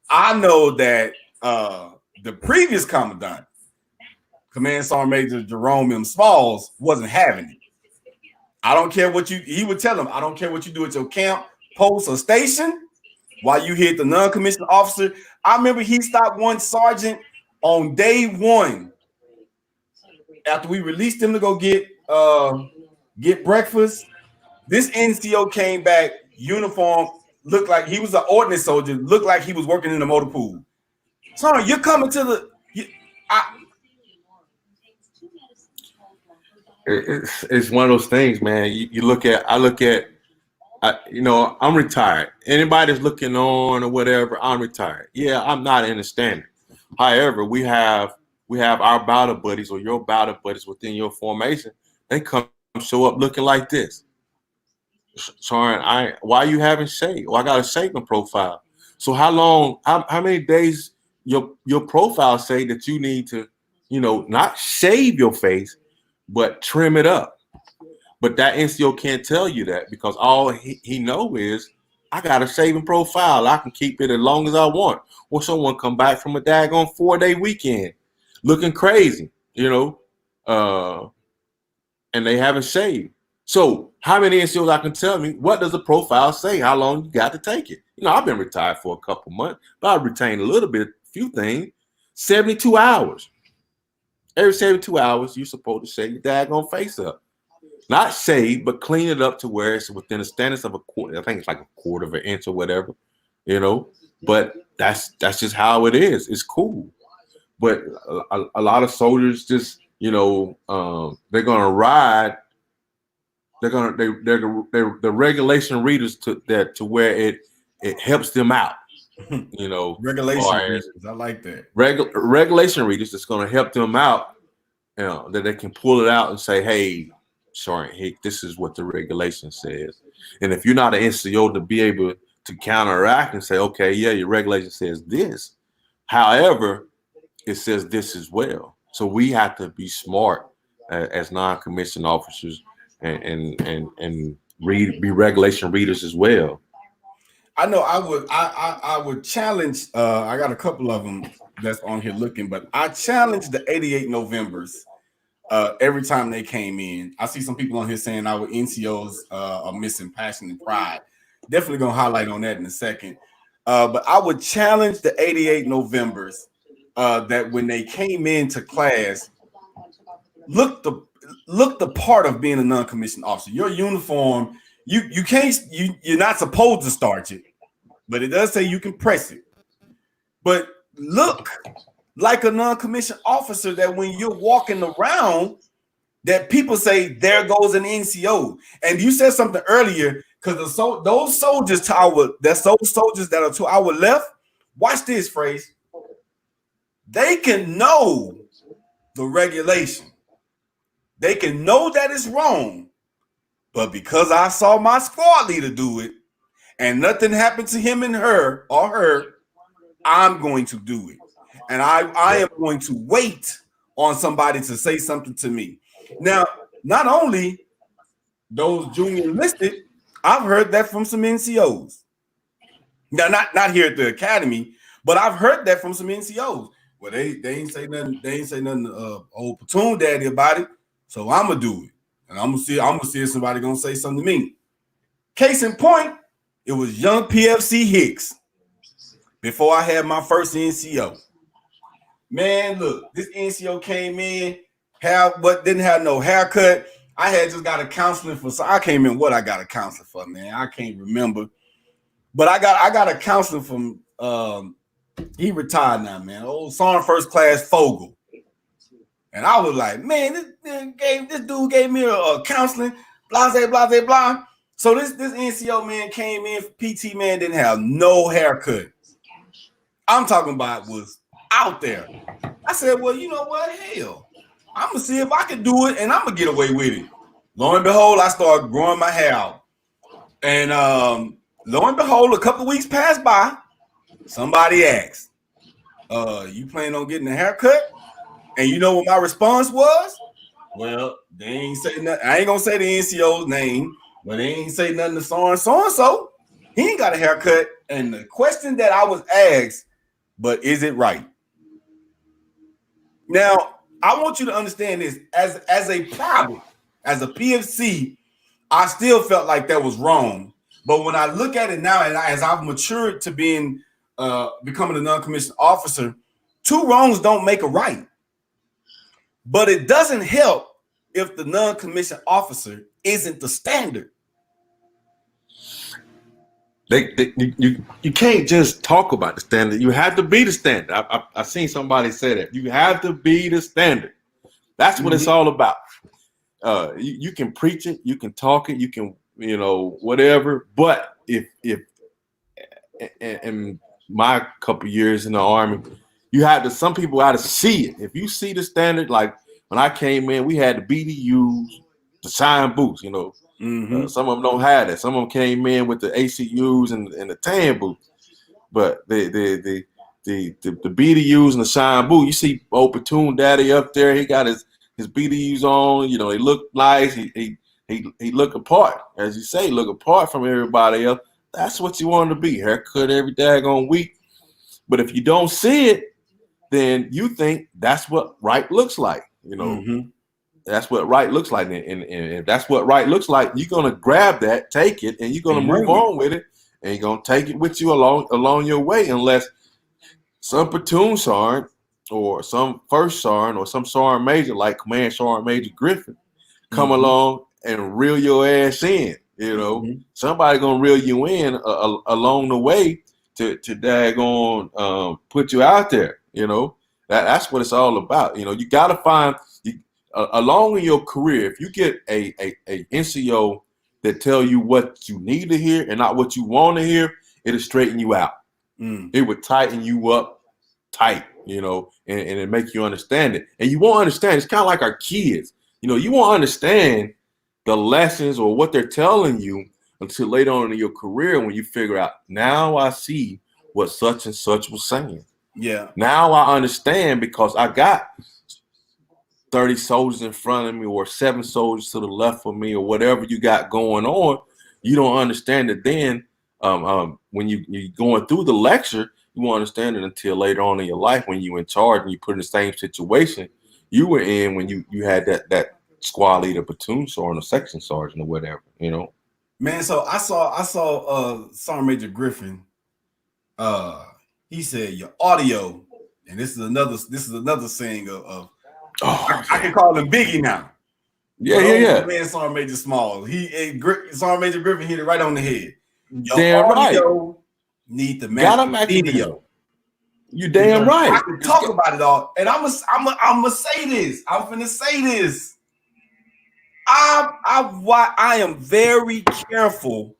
I know that the previous commandant, Command Sergeant Major Jerome M. Smalls, wasn't having it. I don't care what he would tell him, I don't care what you do at your camp, post, or station, while you hit the non-commissioned officer. I remember he stopped one sergeant on day one after we released him to go get breakfast. This NCO came back, uniform, looked like he was an ordnance soldier, looked like he was working in the motor pool. Sorry, you're coming to the. It's one of those things, man. I look at, you know, I'm retired. Anybody that's looking on or whatever, I'm retired. Yeah, I'm not in the standard. However, we have our battle buddies or your battle buddies within your formation. They come show up looking like this. Sorry, why you haven't shaved? Well, I got a shaving profile. So how many days your profile say that you need to, you know, not shave your face, but trim it up? But that NCO can't tell you that, because all he know is, I got a shaving profile. I can keep it as long as I want. Or someone come back from a daggone 4-day weekend looking crazy, you know, and they haven't shaved. So how many NCOs I can tell me, what does the profile say? How long you got to take it? You know, I've been retired for a couple months, but I retained a little bit, few things. 72 hours. Every 72 hours, you're supposed to shave your daggone face up. Not shave, but clean it up to where it's within the standards of a quarter. I think it's like a quarter of an inch or whatever, you know. But that's just how it is. It's cool. But a lot of soldiers just, you know, they're gonna ride. They're the regulation readers to where it helps them out. You know, regulation readers. I like that. Regulation readers that's gonna help them out. You know, that they can pull it out and say, hey, Sergeant Hick, this is what the regulation says. And if you're not an NCO to be able to counteract and say, okay, yeah, your regulation says this. However, it says this as well. So we have to be smart as non-commissioned officers and be regulation readers as well. I know I would challenge, I got a couple of them that's on here looking, but I challenge the 88 Novembers. Every time they came in, I see some people on here saying our NCOs are missing passion and pride. Definitely gonna highlight on that in a second. But I would challenge the 88 Novembers that when they came into class, look the part of being a non-commissioned officer. Your uniform, you're not supposed to starch it, but it does say you can press it. But look like a non-commissioned officer, that when you're walking around, that people say, there goes an NCO. And you said something earlier, because those soldiers that are to our left, watch this phrase. They can know the regulation. They can know that it's wrong. But because I saw my squad leader do it and nothing happened to him and her, I'm going to do it. And I am going to wait on somebody to say something to me. Now, not only those junior enlisted, I've heard that from some NCOs. Now, not here at the academy, but I've heard that from some NCOs. Well, they ain't say nothing. They ain't say nothing to old platoon daddy about it. So I'm gonna do it, and I'm gonna see if somebody gonna say something to me. Case in point, it was young PFC Hicks before I had my first NCO. Man, look, this NCO came in, but didn't have no haircut. I had just got a counseling for. So I can't remember what I got a counseling for, man. I can't remember, but I got a counseling from. He retired now, man. Old Sergeant First Class Fogel, and I was like, man, this dude gave me a counseling, blah blah blah blah. So this NCO man came in. PT man didn't have no haircut. I'm talking about was out there. I said, well, you know what? Hell, I'm gonna see if I can do it, and I'm gonna get away with it. Lo and behold, I started growing my hair out, and lo and behold, a couple of weeks passed by. Somebody asked, "You plan on getting a haircut?" And you know what my response was? Well, they ain't say nothing. I ain't gonna say the NCO's name, but they ain't say nothing to so and so. He ain't got a haircut. And the question that I was asked, but is it right? Now, I want you to understand this as a private, as a PFC, I still felt like that was wrong. But when I look at it now, and as I've matured to being becoming a non-commissioned officer, two wrongs don't make a right. But it doesn't help if the non-commissioned officer isn't the standard. You can't just talk about the standard. You have to be the standard. I seen somebody say that. You have to be the standard. That's what it's all about. You can preach it, you can talk it, you can, whatever. But if in my couple years in the Army, some people had to see it. If you see the standard, like when I came in, we had the BDUs, the sign booths, some of them don't have that. Some of them came in with the ACUs and the tan booths. But the BDUs and the shine booth, you see old Platoon Daddy up there, he got his BDUs on, they look nice. He look apart, as you say, look apart from everybody else. That's what you want to be, haircut every daggone week. But if you don't see it, then you think that's what right looks like, That's what right looks like. And if that's what right looks like, you're going to grab that, take it, and you're going to move on with it. And you're going to take it with you along your way, unless some platoon sergeant or some first sergeant or some sergeant major like Command Sergeant Major Griffin come along and reel your ass in. Somebody going to reel you in along the way to daggone put you out there. That's what it's all about. You got to find along in your career, if you get a NCO that tell you what you need to hear and not what you want to hear, it'll straighten you out. It would tighten you up tight, and it make you understand it. And you won't understand. It's kind of like our kids. You won't understand the lessons or what they're telling you until later on in your career when you figure out, now I see what such and such was saying. Yeah. Now I understand because I got 30 soldiers in front of me or 7 soldiers to the left of me or whatever you got going on. You don't understand it then. When you're going through the lecture, you won't understand it until later on in your life when you're in charge and you put in the same situation you were in when you had that squad leader, platoon sergeant, or section sergeant, or whatever. Man, so I saw Sergeant Major Griffin. He said your audio, and this is another saying of I can call him Biggie now. Yeah. Man, Sergeant Major Small. Sergeant Major Griffin hit it right on the head. Your damn audio right. Need to match the video. You damn right. I can talk about it all, and I'm gonna say this. I'm finna say this. I am very careful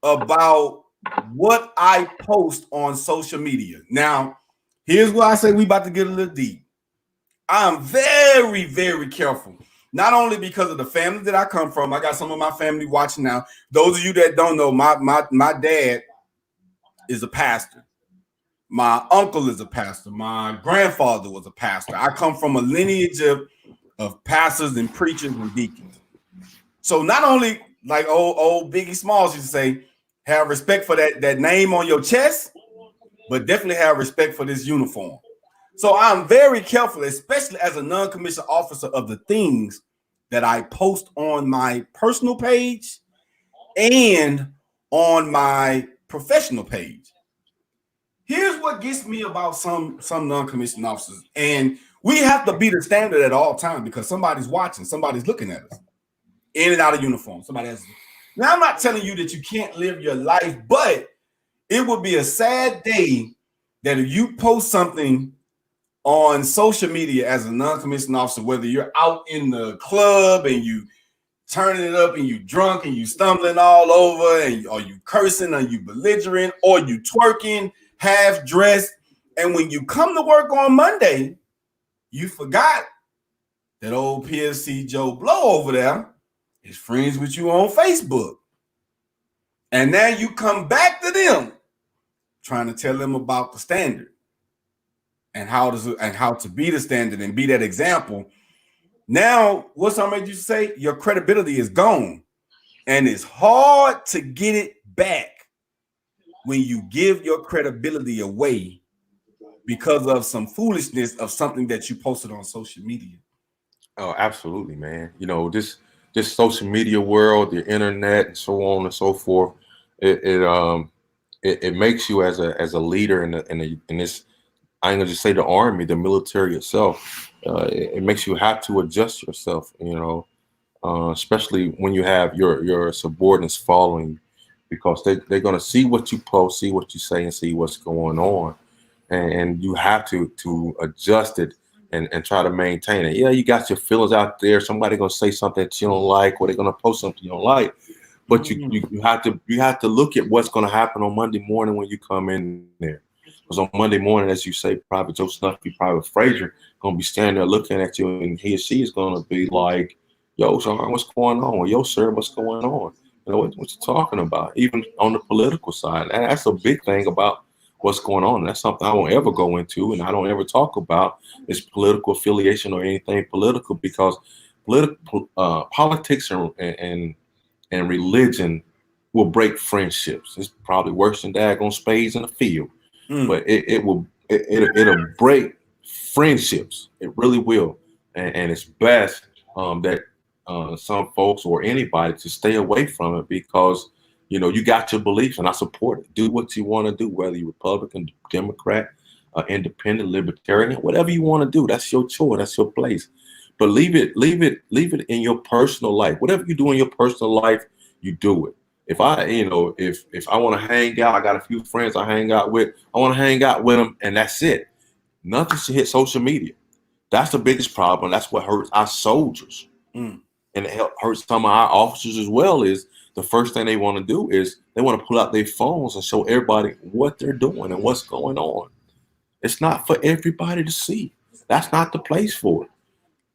about what I post on social media. Now, here's where I say we about to get a little deep. I'm very, very careful. Not only because of the family that I come from. I got some of my family watching now. Those of you that don't know, my dad is a pastor. My uncle is a pastor. My grandfather was a pastor. I come from a lineage of pastors and preachers and deacons. So not only like old Biggie Smalls used to say, have respect for that name on your chest, but definitely have respect for this uniform. So I'm very careful, especially as a non-commissioned officer, of the things that I post on my personal page and on my professional page. Here's what gets me about some non-commissioned officers, and we have to be the standard at all times because somebody's watching, somebody's looking at us. in and out of uniform. Somebody else. Now, I'm not telling you that you can't live your life, but it would be a sad day that if you post something on social media as a non-commissioned officer, whether you're out in the club and you turning it up and you drunk and you stumbling all over and or you cursing or you belligerent or you twerking half dressed, and when you come to work on Monday, you forgot that old PFC Joe Blow over there is friends with you on Facebook. And now you come back to them trying to tell them about the standard and how to be the standard and be that example. Now, what's I made you say? Your credibility is gone. And it's hard to get it back when you give your credibility away because of some foolishness of something that you posted on social media. Oh, absolutely, man. You know, this social media world, the internet, and so on and so forth, it makes you as a leader in this. I ain't gonna just say the army, the military itself. It makes you have to adjust yourself, you know, especially when you have your subordinates following you, because they're gonna see what you post, see what you say, and see what's going on, and you have to adjust it and try to maintain it. Yeah, you got your feelings out there. Somebody gonna say something that you don't like, or they're gonna post something you don't like. But you have to look at what's gonna happen on Monday morning when you come in there. Because on Monday morning, as you say, Private Joe Snuffy, Private Frazier, gonna be standing there looking at you, and he or she is gonna be like, "Yo, Sean, what's going on? Or, yo, sir, what's going on? You know what you talking about?" Even on the political side, and that's a big thing about what's going on. That's something I won't ever go into, and I don't ever talk about is political affiliation or anything political, because politics and religion will break friendships. It's probably worse than daggone spades in the field. But it'll break friendships. It really will, and it's best that some folks or anybody to stay away from it, because you know you got your beliefs, and I support it. Do what you want to do, whether you're Republican, Democrat, Independent, Libertarian, whatever you want to do. That's your choice. That's your place. But leave it in your personal life. Whatever you do in your personal life, you do it. If I want to hang out, I got a few friends I hang out with. I want to hang out with them, and that's it. Nothing should hit social media. That's the biggest problem. That's what hurts our soldiers, and it hurts some of our officers as well. Is the first thing they want to do is they want to pull out their phones and show everybody what they're doing and what's going on. It's not for everybody to see. That's not the place for it.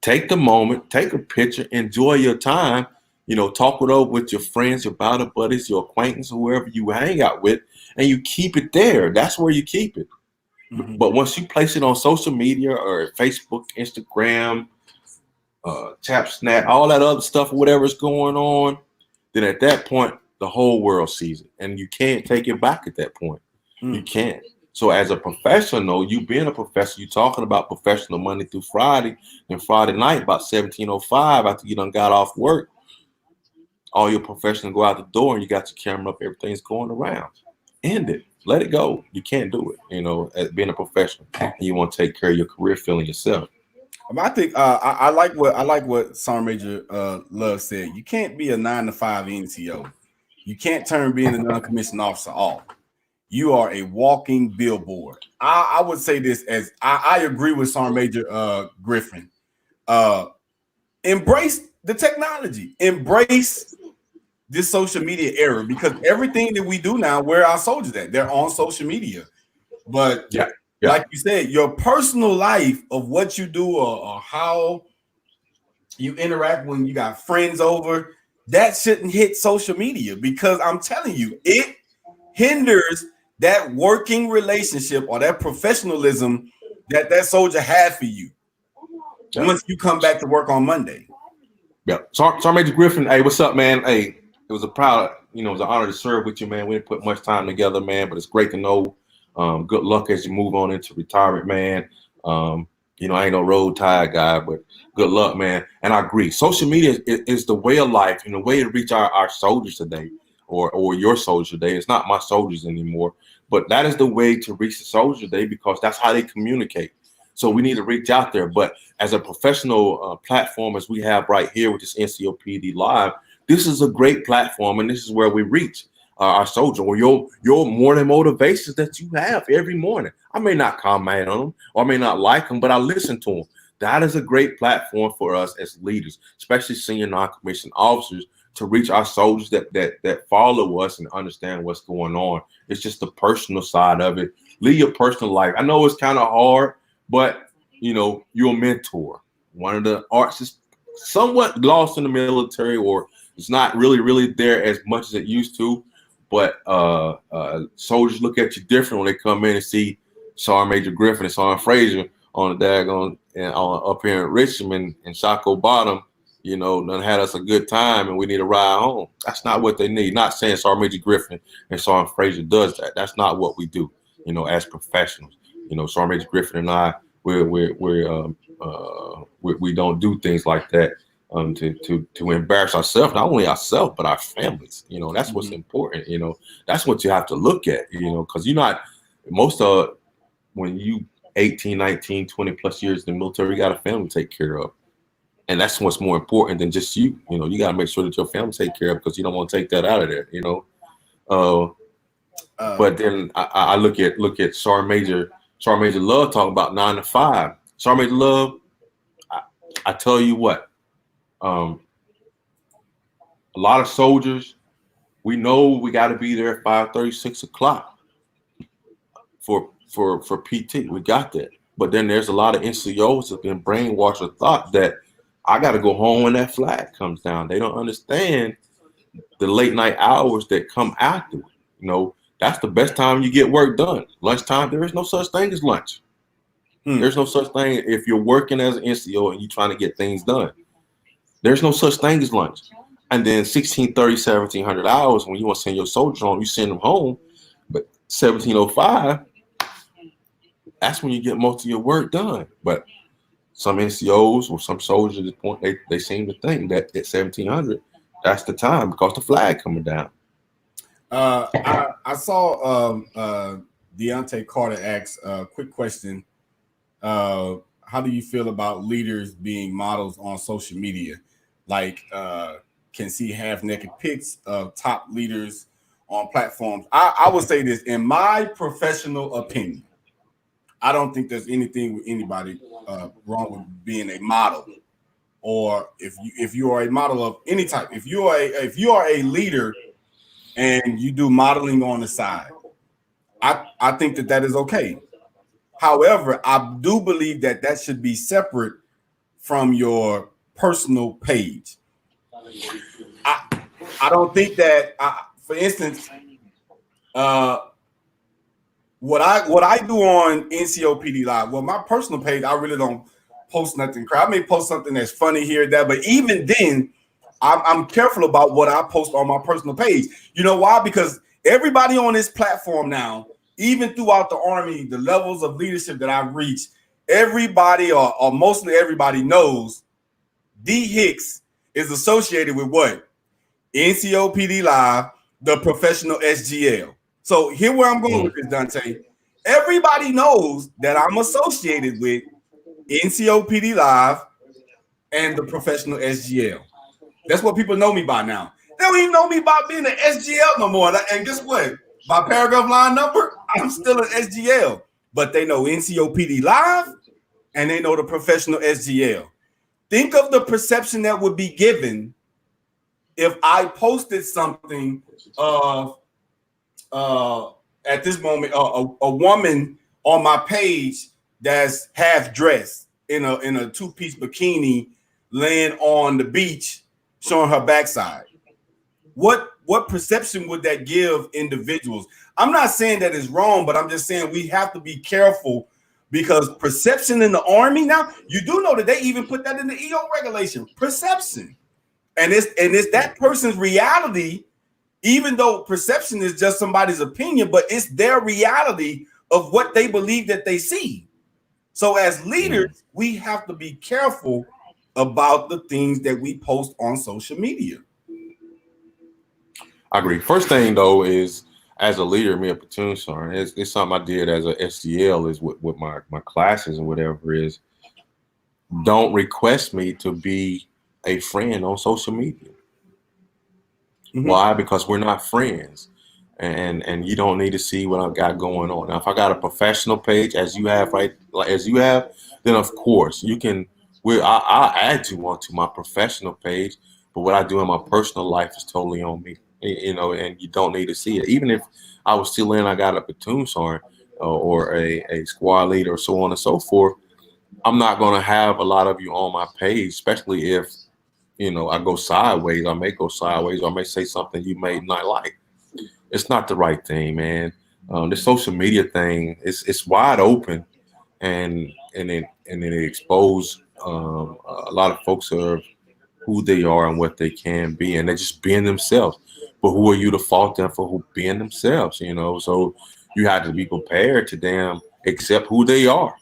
Take the moment, take a picture, enjoy your time. You know, talk it over with your friends, your battle buddies, your acquaintances, whoever you hang out with, and you keep it there. That's where you keep it. But once you place it on social media or Facebook, Instagram, Snap, all that other stuff, whatever's going on, then at that point, the whole world sees it, and you can't take it back at that point. You can't. So as a professional, you being a professional, you're talking about professional Monday through Friday, and Friday night about 17:05 after you done got off work, all your professionals go out the door and you got your camera up, everything's going around. End it. Let it go. You can't do it, you know, as being a professional. And you want to take care of your career feeling yourself. I think I like what Sergeant Major Love said. You can't be a 9-to-5 NCO. You can't turn being a non-commissioned officer off. You are a walking billboard. I would say this as I agree with Sergeant Major Griffin. Embrace the technology. Embrace this social media era, because everything that we do now, where our soldiers at? They're on social media. But like you said, your personal life of what you do or how you interact when you got friends over, that shouldn't hit social media, because I'm telling you, it hinders that working relationship or that professionalism that soldier had for you once you come back to work on Monday. Yeah. Sergeant Major Griffin, hey, what's up, man? Hey, it was it was an honor to serve with you, man. We didn't put much time together, man, but it's great to know. Good luck as you move on into retirement, man. You know, I ain't no road tide guy, but good luck, man. And I agree. Social media is the way of life and the way to reach our soldiers today, or your soldiers today. It's not my soldiers anymore, but that is the way to reach the soldiers today, because that's how they communicate. So we need to reach out there. But as a professional platform, as we have right here with this NCOPD Live, this is a great platform, and this is where we reach our soldier, or your morning motivations that you have every morning. I may not comment on them, or I may not like them, but I listen to them. That is a great platform for us as leaders, especially senior non-commissioned officers, to reach our soldiers that follow us and understand what's going on. It's just the personal side of it. Live your personal life. I know it's kind of hard, but you're a mentor. One of the arts is somewhat lost in the military, or it's not really there as much as it used to. But soldiers look at you different when they come in and see Sergeant Major Griffin and Sergeant Frazier on the daggone and up here in Richmond and Shockoe Bottom, done had us a good time and we need a ride home. That's not what they need. Not saying Sergeant Major Griffin and Sergeant Frazier does that. That's not what we do, as professionals. Sergeant Major Griffin and I, we don't do things like that to embarrass ourselves, not only ourselves, but our families. That's what's important. That's what you have to look at, because you're not, when you 18, 19, 20 plus years in the military, you got a family to take care of. And that's what's more important than just you. You got to make sure that your family take care of, because you don't want to take that out of there, but then I look at Sergeant Major Love talking about 9 to 5. Sergeant Major Love, I tell you what, a lot of soldiers, we know we got to be there at 5:30, 6 o'clock for PT. We got that. But then there's a lot of NCOs that have been brainwashed or thought that I got to go home when that flag comes down. They don't understand the late night hours that come after. That's the best time you get work done. Lunchtime, there is no such thing as lunch. There's no such thing if you're working as an NCO and you're trying to get things done. There's no such thing as lunch. And then 1630, 1700 hours, when you want to send your soldiers home, you send them home. But 1705, that's when you get most of your work done. But some NCOs or some soldiers at this point, they seem to think that at 1700, that's the time because the flag coming down. I saw Deontay Carter ask a quick question. How do you feel about leaders being models on social media? Like, can see half-naked pics of top leaders on platforms. I would say this, in my professional opinion, I don't think there's anything with anybody wrong with being a model, or if you are a model of any type. If you are a leader and you do modeling on the side, I think that is okay. However, I do believe that should be separate from your personal page. I don't think that, for instance, what I do on NCOPD Live, well, my personal page, I really don't post nothing. I may post something that's funny here or there, but even then, I'm careful about what I post on my personal page. You know why? Because everybody on this platform now, even throughout the Army, the levels of leadership that I've reached, everybody or mostly everybody knows D. Hicks is associated with what? NCOPD Live, the professional SGL. So here where I'm going with this, Dante. Everybody knows that I'm associated with NCOPD Live and the professional SGL. That's what people know me by now. They don't even know me by being an SGL no more. And guess what? My paragraph line number, I'm still an SGL. But they know NCOPD Live and they know the professional SGL. Think of the perception that would be given if I posted something of at this moment a woman on my page that's half dressed in a two-piece bikini laying on the beach showing her backside. What perception would that give individuals? I'm not saying that it's wrong, but I'm just saying we have to be careful, because perception in the Army now, you do know that they even put that in the EO regulation, perception. And it's that person's reality, even though perception is just somebody's opinion, but it's their reality of what they believe that they see. So as leaders, we have to be careful about the things that we post on social media. I agree. First thing though is as a leader, me a platoon sergeant, it's something I did as a SGL is with my classes and whatever is don't request me to be a friend on social media. Why? Because we're not friends. And you don't need to see what I've got going on. Now, if I got a professional page as you have, then of course you can. I'll add you onto my professional page, but what I do in my personal life is totally on me. And you don't need to see it. Even if I was still I got a platoon sergeant or a squad leader or so on and so forth. I'm not going to have a lot of you on my page, especially if I go sideways. I may go sideways, or I may say something you may not like. It's not the right thing, man. The social media thing it's wide open, and it expose a lot of folks of who they are and what they can be, and they're just being themselves. But who are you to fault them for who being themselves? So you have to be prepared to accept who they are.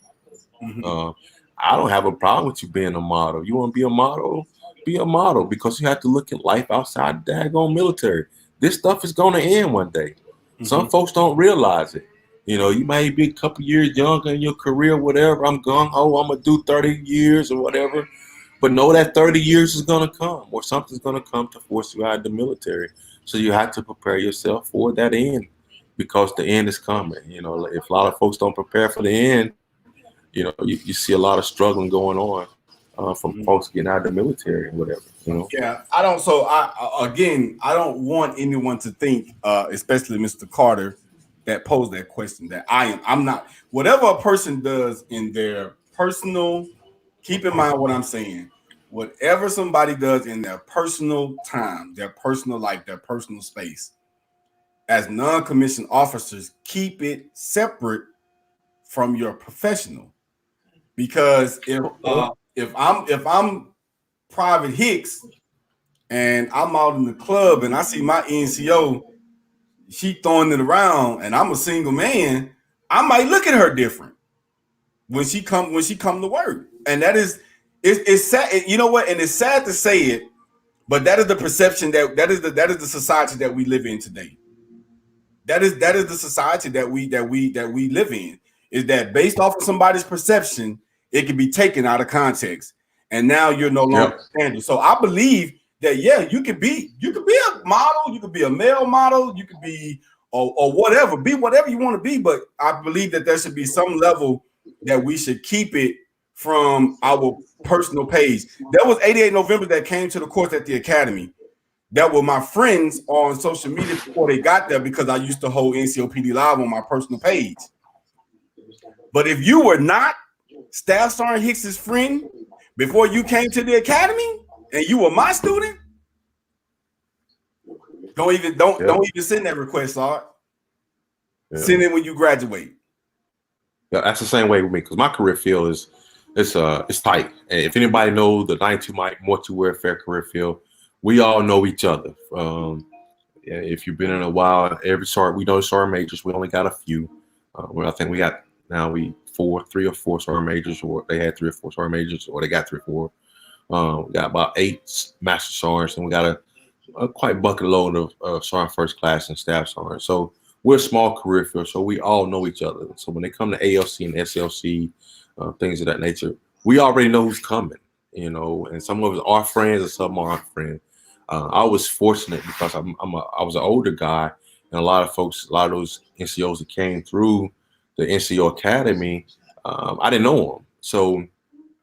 I don't have a problem with you being a model. You want to be a model? Be a model, because you have to look at life outside the daggone military. This stuff is going to end one day. Some folks don't realize it. You may be a couple years younger in your career, whatever. I'm gung-ho, I'm going to do 30 years or whatever. But know that 30 years is going to come, or something's going to come to force you out of the military. So you have to prepare yourself for that end, because the end is coming. If a lot of folks don't prepare for the end, you see a lot of struggling going on from folks getting out of the military and whatever. Yeah, I don't. So I don't want anyone to think, especially Mr. Carter, that posed that question, that I'm not. Whatever a person does in their personal, keep in mind what I'm saying. Whatever somebody does in their personal time, their personal life, their personal space, as non-commissioned officers, keep it separate from your professional. Because if I'm Private Hicks and I'm out in the club and I see my NCO, she throwing it around, and I'm a single man, I might look at her different when she come to work. And it's sad. You know what? And it's sad to say it, but that is the perception that is the society that we live in today. That is the society that we live in. Is that based off of somebody's perception, it can be taken out of context, and now you're no longer standard. So I believe that you could be a model, you could be a male model, you could be or whatever, be whatever you want to be. But I believe that there should be some level that we should keep it from our personal page. There was 88 November that came to the course at the academy that were my friends on social media before they got there, because I used to hold NCOPD Live on my personal page. But if you were not Staff Sergeant Hicks's friend before you came to the academy and you were my student, don't even send that request, Sarge. Send it when you graduate. Yeah, that's the same way with me, because my career field is tight. And if anybody knows the 92 Mortuary Warfare career field, we all know each other. If you've been in a while, we know sergeant majors. We only got a few. I think we got now 3 or 4 sergeant majors, or they had 3 or 4 sergeant majors, or they got 3 or 4. We got about 8 master sergeants, and we got a quite bucket load of sergeant first class and staff sergeants. So we're a small career field, so we all know each other. So when they come to ALC and SLC, things of that nature, we already know who's coming, and some of us are friends and some aren't friends. I was fortunate because I was an older guy, and a lot of those NCOs that came through the NCO Academy, I didn't know them. So,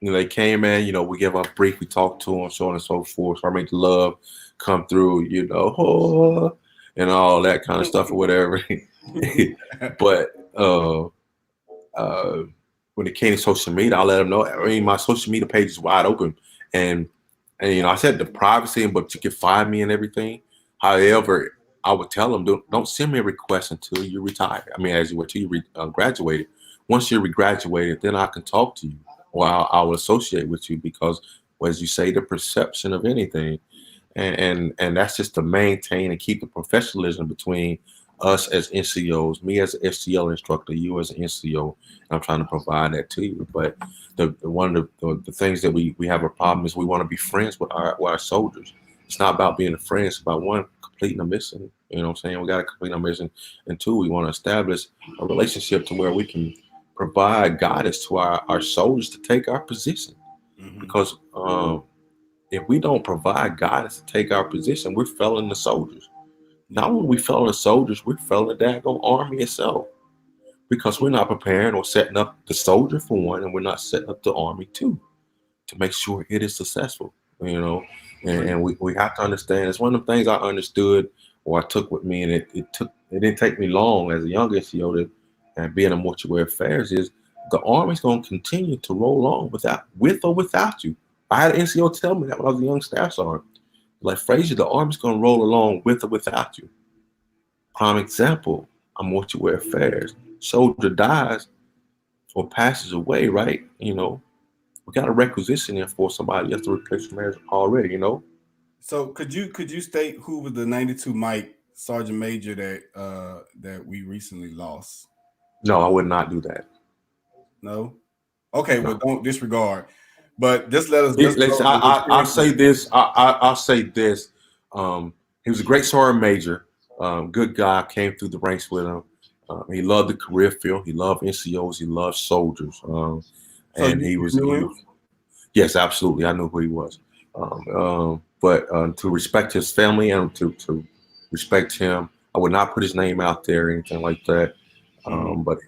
they came in, we give up brief, we talk to them, so on and so forth. So I make the love come through, and all that kind of stuff or whatever. But when it came to social media, I let them know. I mean, my social media page is wide open, and I said the privacy, but you can find me and everything. However, I would tell them, don't send me a request until you retire. I mean, until you graduated. Once you're graduated, then I can talk to you, or I will associate with you, because, as you say, the perception of anything, and that's just to maintain and keep the professionalism between us as NCOs, me as an STL instructor, you as an NCO. I'm trying to provide that to you. But one of the things that we have a problem is we want to be friends with our soldiers. It's not about being a friend. It's about one completing a mission. You know what I'm saying? We got to complete a mission. And two, we want to establish a relationship to where we can provide guidance to our soldiers to take our position. Mm-hmm. Because if we don't provide guidance to take our position, we're failing the soldiers. Not only we failing the soldiers, we're failing the daggone army itself. Because we're not preparing or setting up the soldier for one, and we're not setting up the army too, to make sure it is successful. You know, and we have to understand. It's one of the things I understood or I took with me, and it didn't take me long as a young NCO and being a mortuary affairs is the army's going to continue to roll on with or without you. I had an NCO tell me that when I was a young staff sergeant. Like, Frazier, the army's going to roll along with or without you. Prime example, I'm mortuary affairs. Soldier dies or passes away, right? You know, we got a requisition in for somebody else to replace him already, you know. So could you state who was the 92 Mike Sergeant Major that we recently lost? No, I would not do that. No? Okay, No. well, don't disregard. But just let us. I'll say this. I'll say this. He was a great sergeant major. Good guy. Came through the ranks with him. He loved the career field. He loved NCOs. He loved soldiers. And he was. Yes, absolutely. I knew who he was. But to respect his family and to respect him, I would not put his name out there or anything like that. But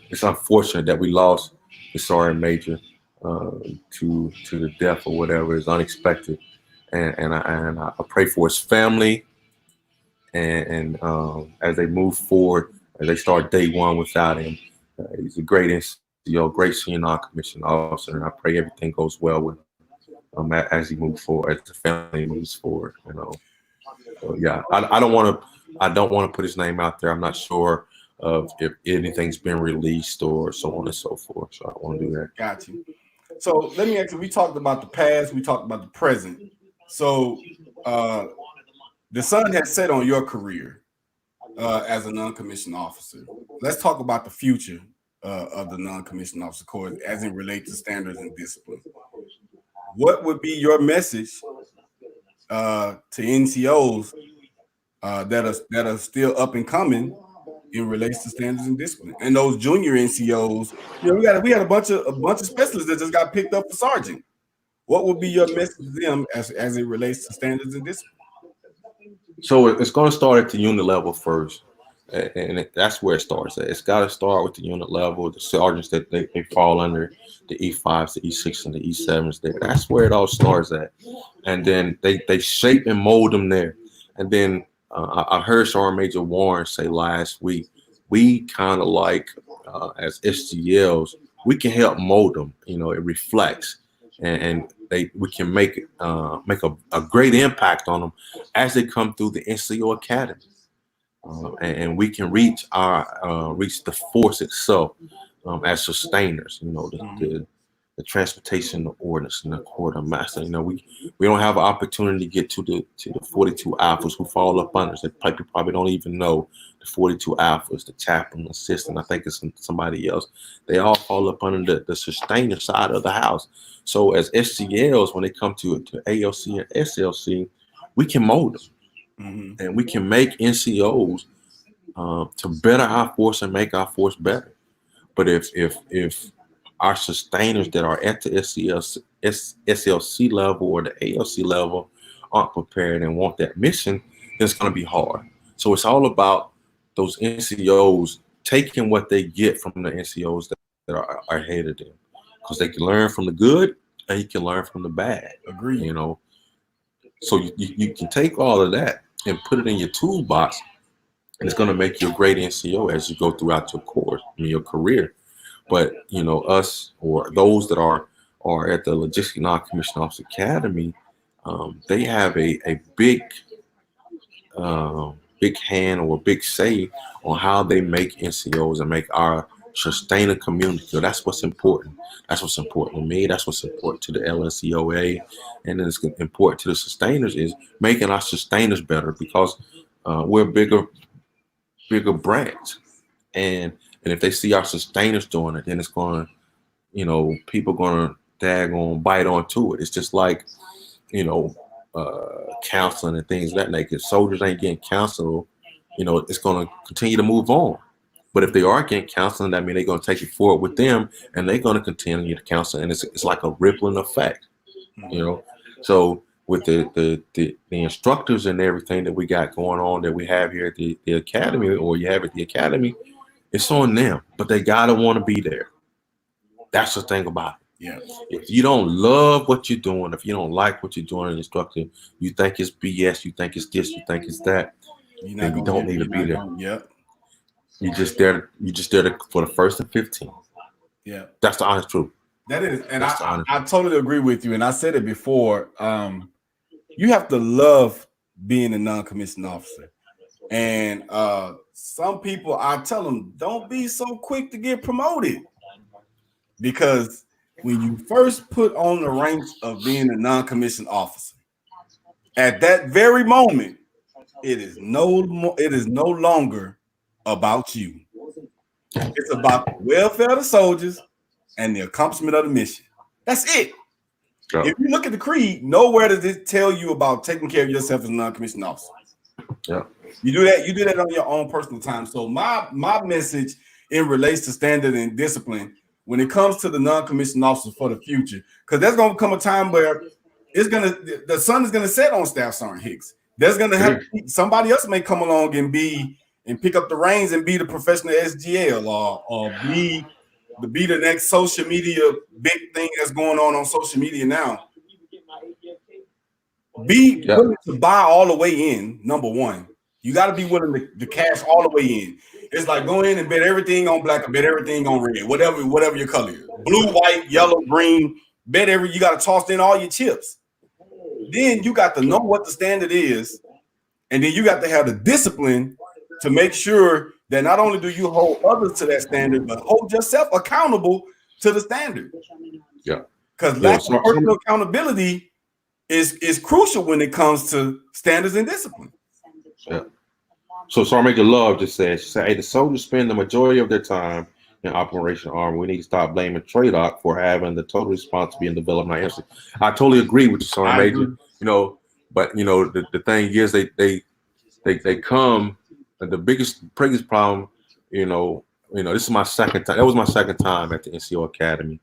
it's unfortunate that we lost the sergeant major to the death or whatever. It's unexpected, and I pray for his family and as they move forward, as they start day one without him. He's a great NCO, great senior non-commissioned officer, and I pray everything goes well with him as he moves forward, as the family moves forward. You know, so yeah, I don't want to put his name out there. I'm not sure of if anything's been released or so on and so forth. So I don't want to do that. Got you. So let me ask you, we talked about the past, we talked about the present. So the sun has set on your career as a non-commissioned officer. Let's talk about the future of the non-commissioned officer corps as it relates to standards and discipline. What would be your message to NCOs that are still up and coming in relation to standards and discipline, and those junior NCOs? You know, we had a bunch of specialists that just got picked up for sergeant. What would be your message to them as it relates to standards and discipline? So it's going to start at the unit level first, and that's where it starts at. It's got to start with the unit level, the sergeants that they fall under, the E5s, the E6s, and the E7s there. That's where it all starts at. And then they shape and mold them there. And then I heard Sergeant Major Warren say last week, we kind of like, as SGLs, we can help mold them. You know, it reflects. And we can make a great impact on them as they come through the NCO Academy. And we can reach the force itself as sustainers. You know, the transportation, the ordnance, and the quartermaster. You know, we don't have an opportunity to get to the 42 alphas who fall up under us. They probably don't even know the 42 alphas, the chaplain, assistant. I think it's somebody else. They all fall up under the sustainer side of the house. So as SGLs, when they come to ALC and SLC, we can mold them, and we can make NCOs to better our force and make our force better. But if our sustainers that are at the SLC level or the ALC level aren't prepared and want that mission, then it's going to be hard. So it's all about those NCOs taking what they get from the NCOs that are ahead of them, because they can learn from the good and you can learn from the bad. Agreed. You know, so you can take all of that and put it in your toolbox, and it's going to make you a great NCO as you go throughout your course, your career. But you know, us or those that are at the Logistic Non-Commissioned Officer Academy, they have a big hand or a big say on how they make NCOs and make our sustainer community. So that's what's important. That's what's important to me. That's what's important to the LNCOA, and then it's important to the sustainers is making our sustainers better, because we're a bigger branch, and if they see our sustainers doing it, then it's going to, you know, people going to daggone bite onto it. It's just like, you know, counseling and things of that nature. If soldiers ain't getting counseled, it's going to continue to move on. But if they are getting counseling, that means they're going to take it forward with them, and they're going to continue to counsel, and it's like a rippling effect, So with the instructors and everything that we got going on that we have here at the academy, or you have at the academy, it's on them, but they gotta want to be there. That's the thing about it. Yeah. If you don't love what you're doing, if you don't like what you're doing, instructor, you think it's BS, you think it's this, you think it's that, then you don't need to be there. Yep. You just there for the first and 15. Yeah. That's the honest truth. That is, and I totally agree with you. And I said it before. You have to love being a non-commissioned officer. And some people, I tell them, don't be so quick to get promoted, because when you first put on the ranks of being a non-commissioned officer, at that very moment, it is no longer about you. It's about the welfare of the soldiers and the accomplishment of the mission. That's it. Yep. If you look at the creed, nowhere does it tell you about taking care of yourself as a non-commissioned officer. Yeah. You do that on your own personal time. So my message in relates to standard and discipline when it comes to the non-commissioned officers for the future, because there's going to come a time where the sun is going to set on Staff Sergeant Hicks. There's going to have somebody else may come along and pick up the reins and be the professional SGL or be the next social media big thing that's going on social media now. Be willing to buy all the way in. Number one, you got to be willing to cash all the way in. It's like go in and bet everything on black or bet everything on red, whatever your color is. Blue, white, yellow, green. You got to toss in all your chips. Then you got to know what the standard is, and then you got to have the discipline to make sure that not only do you hold others to that standard, but hold yourself accountable to the standard. Yeah. Because lack of personal accountability is crucial when it comes to standards and discipline. Yeah. So Sergeant Major Love just said, hey, the soldiers spend the majority of their time in Operation Arm. We need to stop blaming TRADOC for having the total responsibility in developing our answer. I totally agree with you, Sergeant Major. But the thing is they come. The biggest problem, this is my second time. That was my second time at the NCO Academy.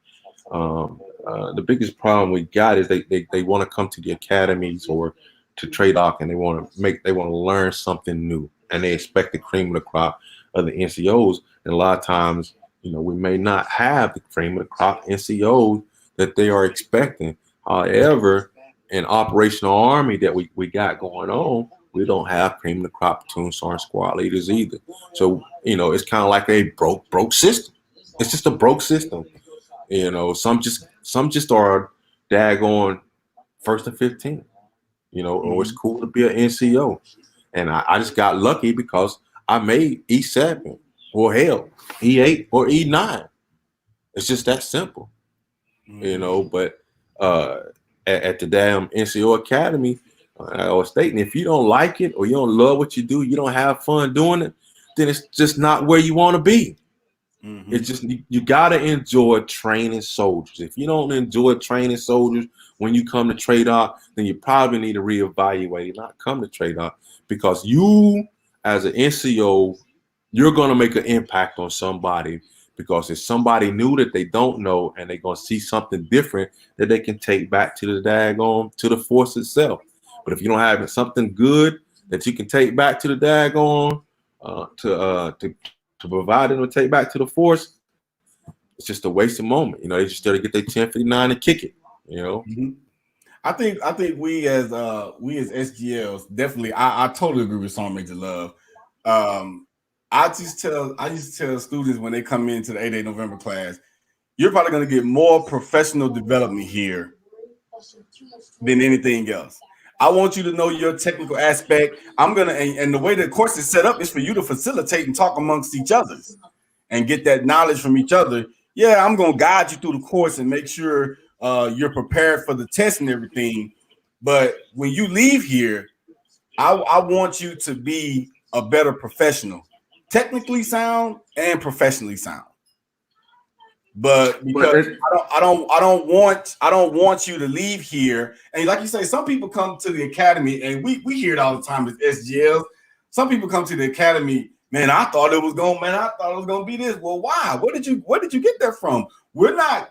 The biggest problem we got is they want to come to the academies or to TRADOC, and they want to learn something new, and they expect the cream of the crop of the NCOs. And a lot of times, we may not have the cream of the crop NCOs that they are expecting. However, in Operational Army that we got going on, we don't have cream of the crop platoon sergeant squad leaders either. So, it's kind of like a broke system. It's just a broke system. Some just are daggone first and 15. Or it's cool to be an NCO. And I just got lucky because I made E7 or hell, E8 or E9. It's just that simple. But at the damn NCO Academy, I was stating, if you don't like it or you don't love what you do, you don't have fun doing it, then it's just not where you want to be. It's just you gotta enjoy training soldiers. If you don't enjoy training soldiers when you come to TRADOC, then you probably need to reevaluate and not come to TRADOC, because you as an NCO, you're gonna make an impact on somebody, because it's somebody new that they don't know, and they're gonna see something different that they can take back to the force itself. But if you don't have something good that you can take back to the daggone to provide them to take back to the force, it's just a wasted moment. They just got to get their 1059 and kick it. I think we as SGLs definitely. I totally agree with Sergeant Major Love. I used to tell students when they come into the 8-8 November class, you're probably going to get more professional development here than anything else. I want you to know your technical aspect. And the way the course is set up is for you to facilitate and talk amongst each other and get that knowledge from each other. Yeah, I'm going to guide you through the course and make sure you're prepared for the test and everything. But when you leave here, I want you to be a better professional, technically sound and professionally sound. But But because I don't want you to leave here. And like you say, some people come to the academy, and we hear it all the time as SGLs. Some people come to the academy, man. I thought it was gonna be this. Well, why? Where did you get that from? We're not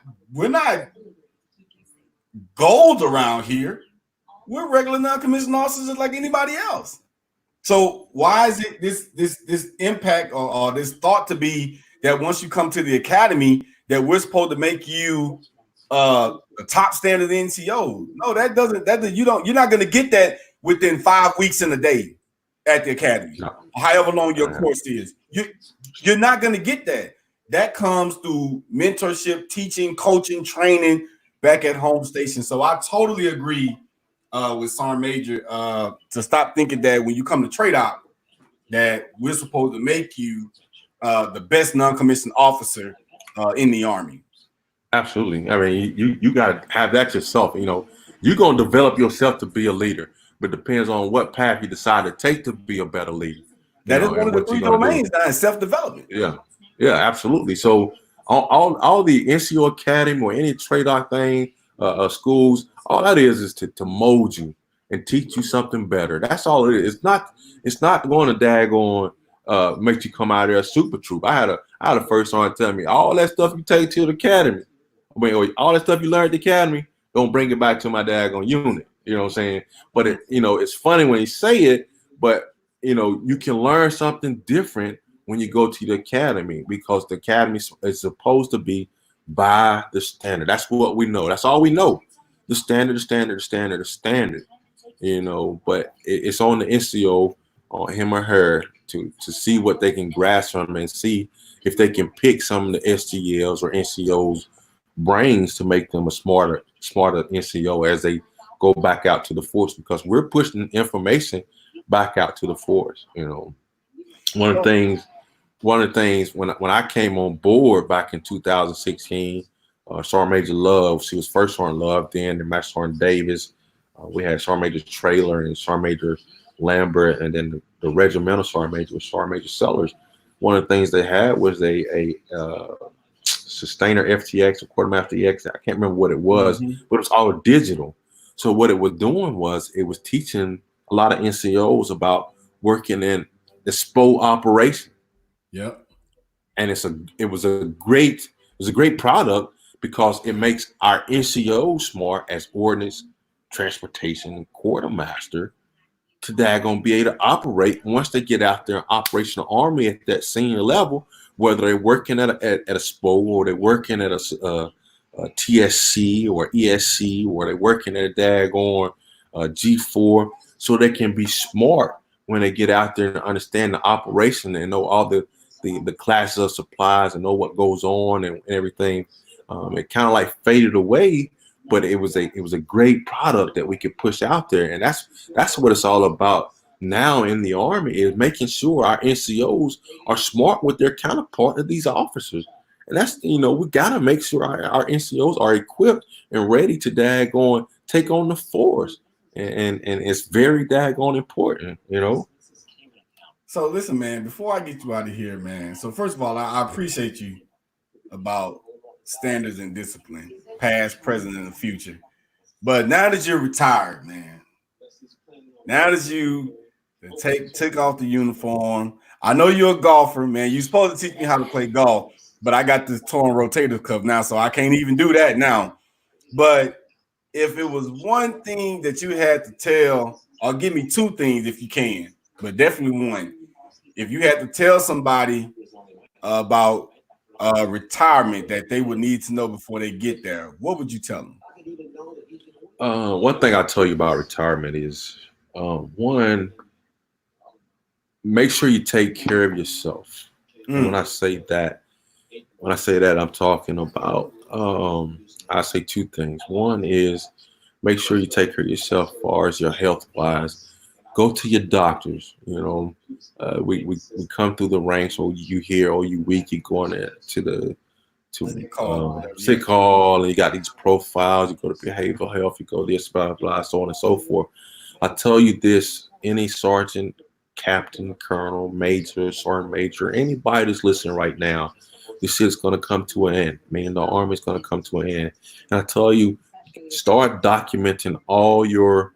gold around here. We're regular non-commissioned officers just like anybody else. So why is it this impact or this thought to be that once you come to the academy that we're supposed to make you a top standard NCO? No, you're not going to get that within 5 weeks in a day at the academy, no. however long your course is. You're not going to get that. That comes through mentorship, teaching, coaching, training back at home station. So I totally agree with Sergeant Major to stop thinking that when you come to trade out that we're supposed to make you the best non-commissioned officer in the Army. Absolutely. I mean, you got to have that yourself. You know, you're going to develop yourself to be a leader, but it depends on what path you decide to take to be a better leader. That is one of the 3 domains now, self-development. Yeah, absolutely. So all the NCO Academy or any trade out thing, schools, all that is to mold you and teach you something better. That's all it is. It's not going to daggone make you come out of there a super troop. I had a first sergeant tell me all that stuff you take to the academy, all that stuff you learned at the academy, don't bring it back to my daggone unit. You know what I'm saying? But it's funny when you say it, but you can learn something different when you go to the academy because the academy is supposed to be by the standard. That's what we know. That's all we know. The standard. But it's on the NCO, on him or her, to see what they can grasp from and see if they can pick some of the SGLs or NCOs' brains to make them a smarter NCO as they go back out to the force, because we're pushing information back out to the force. One of the things when I came on board back in 2016, Sergeant Major Love, she was first Sergeant Love, then the Master Sergeant Davis. We had Sergeant Major Trailer and Sergeant Major Lambert, and then the regimental Sergeant Major was Sergeant Major Sellers. One of the things they had was a Sustainer FTX or Quartermaster EX. I can't remember what it was, but it was all digital. So what it was doing was it was teaching a lot of NCOs about working in the SPO operation. Yep. And it was a great product because it makes our NCOs smart as ordnance, transportation, quartermaster to daggone be able to operate once they get out there in operational army at that senior level, whether they're working at a SPO or they're working at a TSC or ESC or they're working at a daggone G4, so they can be smart when they get out there and understand the operation and know all the classes of supplies and know what goes on and everything. It kind of like faded away, but it was a great product that we could push out there, and that's what it's all about now in the Army, is making sure our NCOs are smart with their counterpart of these officers. And that's, we gotta make sure our NCOs are equipped and ready to daggone take on the force, and it's very daggone important, So listen, man, before I get you out of here, man. So first of all, I appreciate you about standards and discipline, past, present, and the future. But now that you're retired, man, now that you took off the uniform, I know you're a golfer, man. You're supposed to teach me how to play golf, but I got this torn rotator cuff now, so I can't even do that now. But if it was one thing that you had to tell, or give me 2 things if you can, but definitely one. If you had to tell somebody about retirement that they would need to know before they get there, what would you tell them? One thing I'll tell you about retirement is, one, make sure you take care of yourself. And when I say that, I'm talking about, I say 2 things. One is make sure you take care of yourself as far as your health wise. Go to your doctors. We come through the ranks, or you hear, or you weak, you going to the sick call, and you got these profiles. You go to behavioral health, you go this, blah blah, so on and so forth. I tell you this: any sergeant, captain, colonel, major, sergeant major, anybody that's listening right now, this shit's gonna come to an end. Man, the Army's gonna come to an end. And I tell you, start documenting all your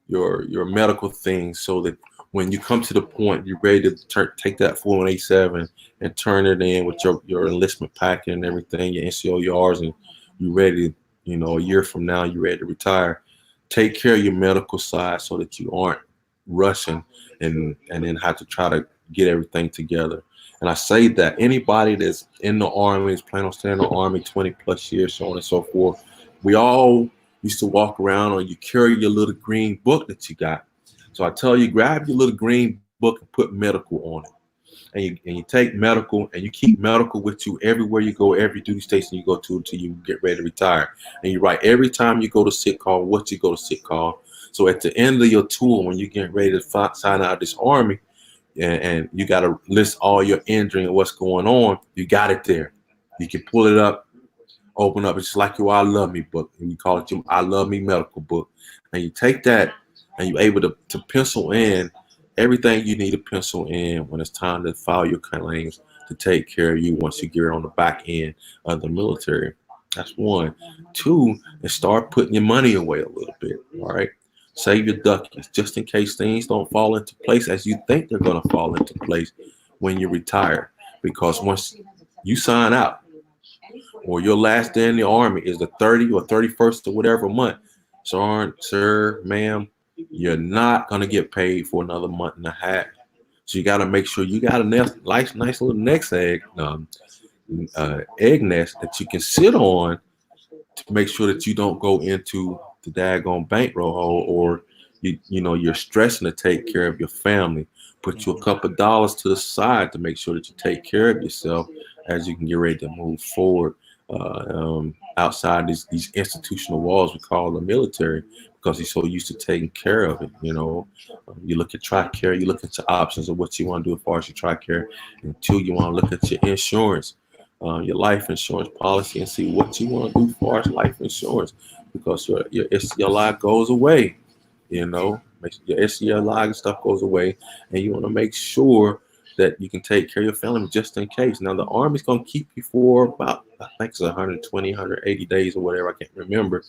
medical things so that when you come to the point you're ready to take that 487 and turn it in with your enlistment packet and everything, your NCOERs, and you're ready, a year from now you're ready to retire. Take care of your medical side so that you aren't rushing and then have to try to get everything together. And I say that anybody that's in the Army, is planning on staying in the Army 20 plus years, so on and so forth, we all used to walk around or you carry your little green book that you got. So I tell you, grab your little green book and put medical on it. And you take medical and you keep medical with you everywhere you go, every duty station you go to until you get ready to retire. And you write every time you go to sick call, what you go to sick call. So at the end of your tour, when you get ready to sign out of this Army, and you got to list all your injury and what's going on, you got it there. You can pull it up, open up. It's like your I Love Me book, and you call it your I Love Me medical book. And you take that and you're able to pencil in everything you need to pencil in when it's time to file your claims to take care of you once you get on the back end of the military. That's one. Two, and start putting your money away a little bit. All right. Save your duckies just in case things don't fall into place as you think they're going to fall into place when you retire. Because once you sign out or your last day in the Army is the 30th or 31st or whatever month, sir, ma'am, you're not going to get paid for another month and a half. So you got to make sure you got a nice little next egg nest that you can sit on to make sure that you don't go into the daggone bankroll hole, or you're stressing to take care of your family. Put you a couple of dollars to the side to make sure that you take care of yourself as you can get ready to move forward outside these institutional walls we call the military, because he's so used to taking care of it. You look at TRICARE, you look at your options of what you want to do as far as your TRICARE, and two, you want to look at your insurance, your life insurance policy, and see what you want to do as far as life insurance, because your SCLI goes away. Your SCLI and stuff goes away, and you want to make sure that you can take care of your family just in case. Now, the Army's going to keep you for about, I think it's 120, 180 days or whatever, I can't remember.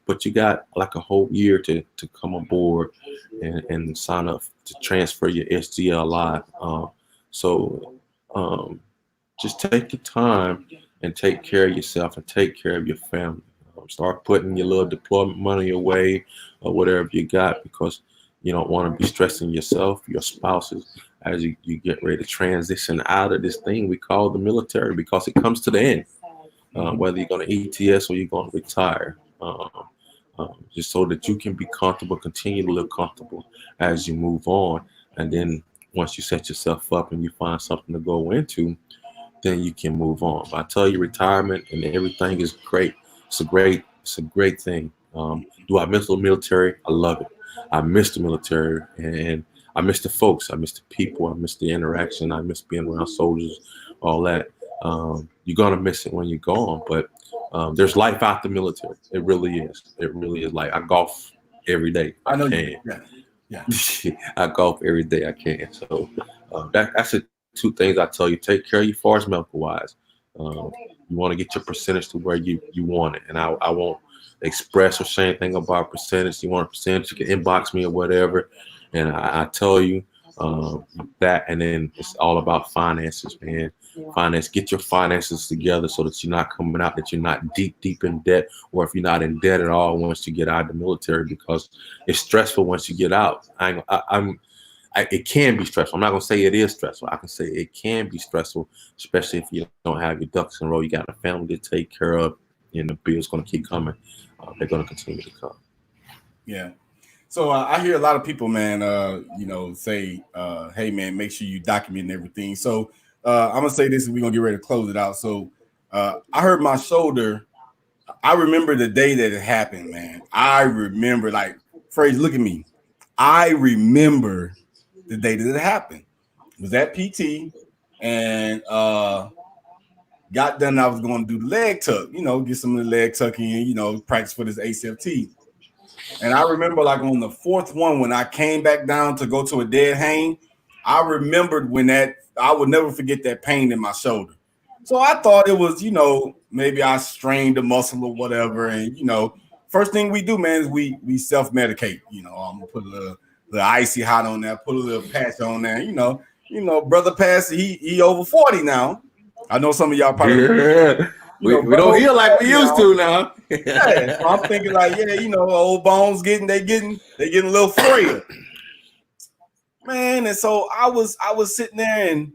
But you got like a whole year to come aboard and sign up to transfer your SGLI. Just take your time and take care of yourself and take care of your family. Start putting your little deployment money away or whatever you got, because you don't want to be stressing yourself, your spouses, as you get ready to transition out of this thing we call the military, because it comes to the end, whether you're going to ETS or you're going to retire, just so that you can be comfortable, continue to live comfortable as you move on. And then once you set yourself up and you find something to go into, then you can move on. But I tell you, retirement and everything is great. It's a great thing. Do I miss the military? I love it. I miss the military, and I miss the folks. I miss the people. I miss the interaction. I miss being around soldiers, all that. You're gonna miss it when you're gone, but there's life out the military. It really is. It really is. Like, I golf every day. I know you can. Yeah. I golf every day I can. So that's the two things I tell you. Take care of you as far as medical wise. You want to get your percentage to where you want it, and I won't express or say anything about percentage. You want a percentage, you can inbox me or whatever, and I tell you that. And then it's all about finances, man. Finance, get your finances together so that you're not coming out, that you're not deep in debt, or if you're not in debt at all once you get out of the military, because it's stressful once you get out. It can be stressful. I'm not gonna say it is stressful. I can say it can be stressful, especially if you don't have your ducks in a row. You got a family to take care of, and the bills gonna keep coming. They're gonna continue to come. Yeah. So I hear a lot of people, man, say, hey, man, make sure you document everything. So I'm gonna say this, and we're gonna get ready to close it out. So I hurt my shoulder. I remember the day that it happened, man. I remember, like, Frazier, look at me. I remember the day that it happened. It was at PT, and got done. I was going to do the leg tuck, get some of the leg tuck in, practice for this SFT. And I remember, like, on the fourth one, when I came back down to go to a dead hang, I remembered I would never forget that pain in my shoulder. So I thought it was, maybe I strained the muscle or whatever. And, first thing we do, man, is we self-medicate. I'm gonna put a little icy hot on there, put a little patch on there. Brother Pastor, he over 40 now. I know some of y'all probably we don't heal like we used to now. Yeah, so I'm thinking like, old bones they getting a little frail. Man, and so I was sitting there, and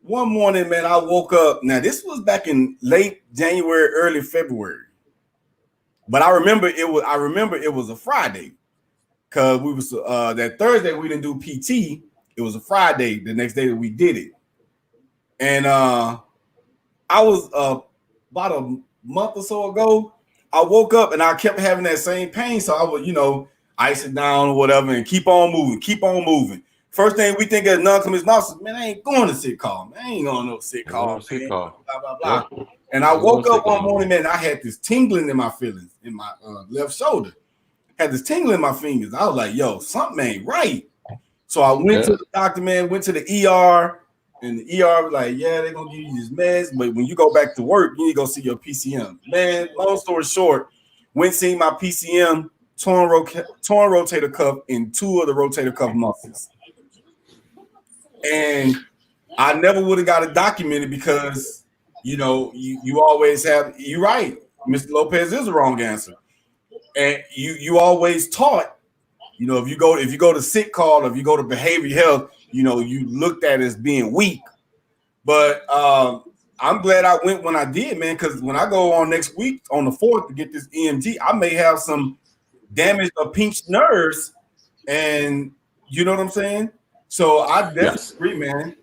one morning, man, I woke up. Now, this was back in late January, early February. But I remember it was a Friday, because we was that Thursday we didn't do PT. It was a Friday, the next day that we did it. And I was about a month or so ago, I woke up and I kept having that same pain. So I would, ice it down or whatever and keep on moving. First thing we think of non-commissioned officers, man, I ain't going to sick call. Man, I ain't going to no sick call. Blah, blah, blah. Yeah. And I woke up one morning, man, I had this tingling in my feelings, in my left shoulder. Had this tingling in my fingers. I was like, yo, something ain't right. So I went to the doctor, man, went to the ER. And the ER was like, yeah, they're going to give you these meds. But when you go back to work, you need to go see your PCM. Man, long story short, went seeing my PCM, torn rotator cuff in 2 of the rotator cuff muscles. And I never would have got it documented because, you always have, you're right, Mr. Lopez is the wrong answer. And you always taught, if you go to sick call, or if you go to behavioral health, you looked at as being weak. But I'm glad I went when I did, man, because when I go on next week on the 4th to get this EMG, I may have some damaged or pinched nerves, and you know what I'm saying? So I definitely agree, man.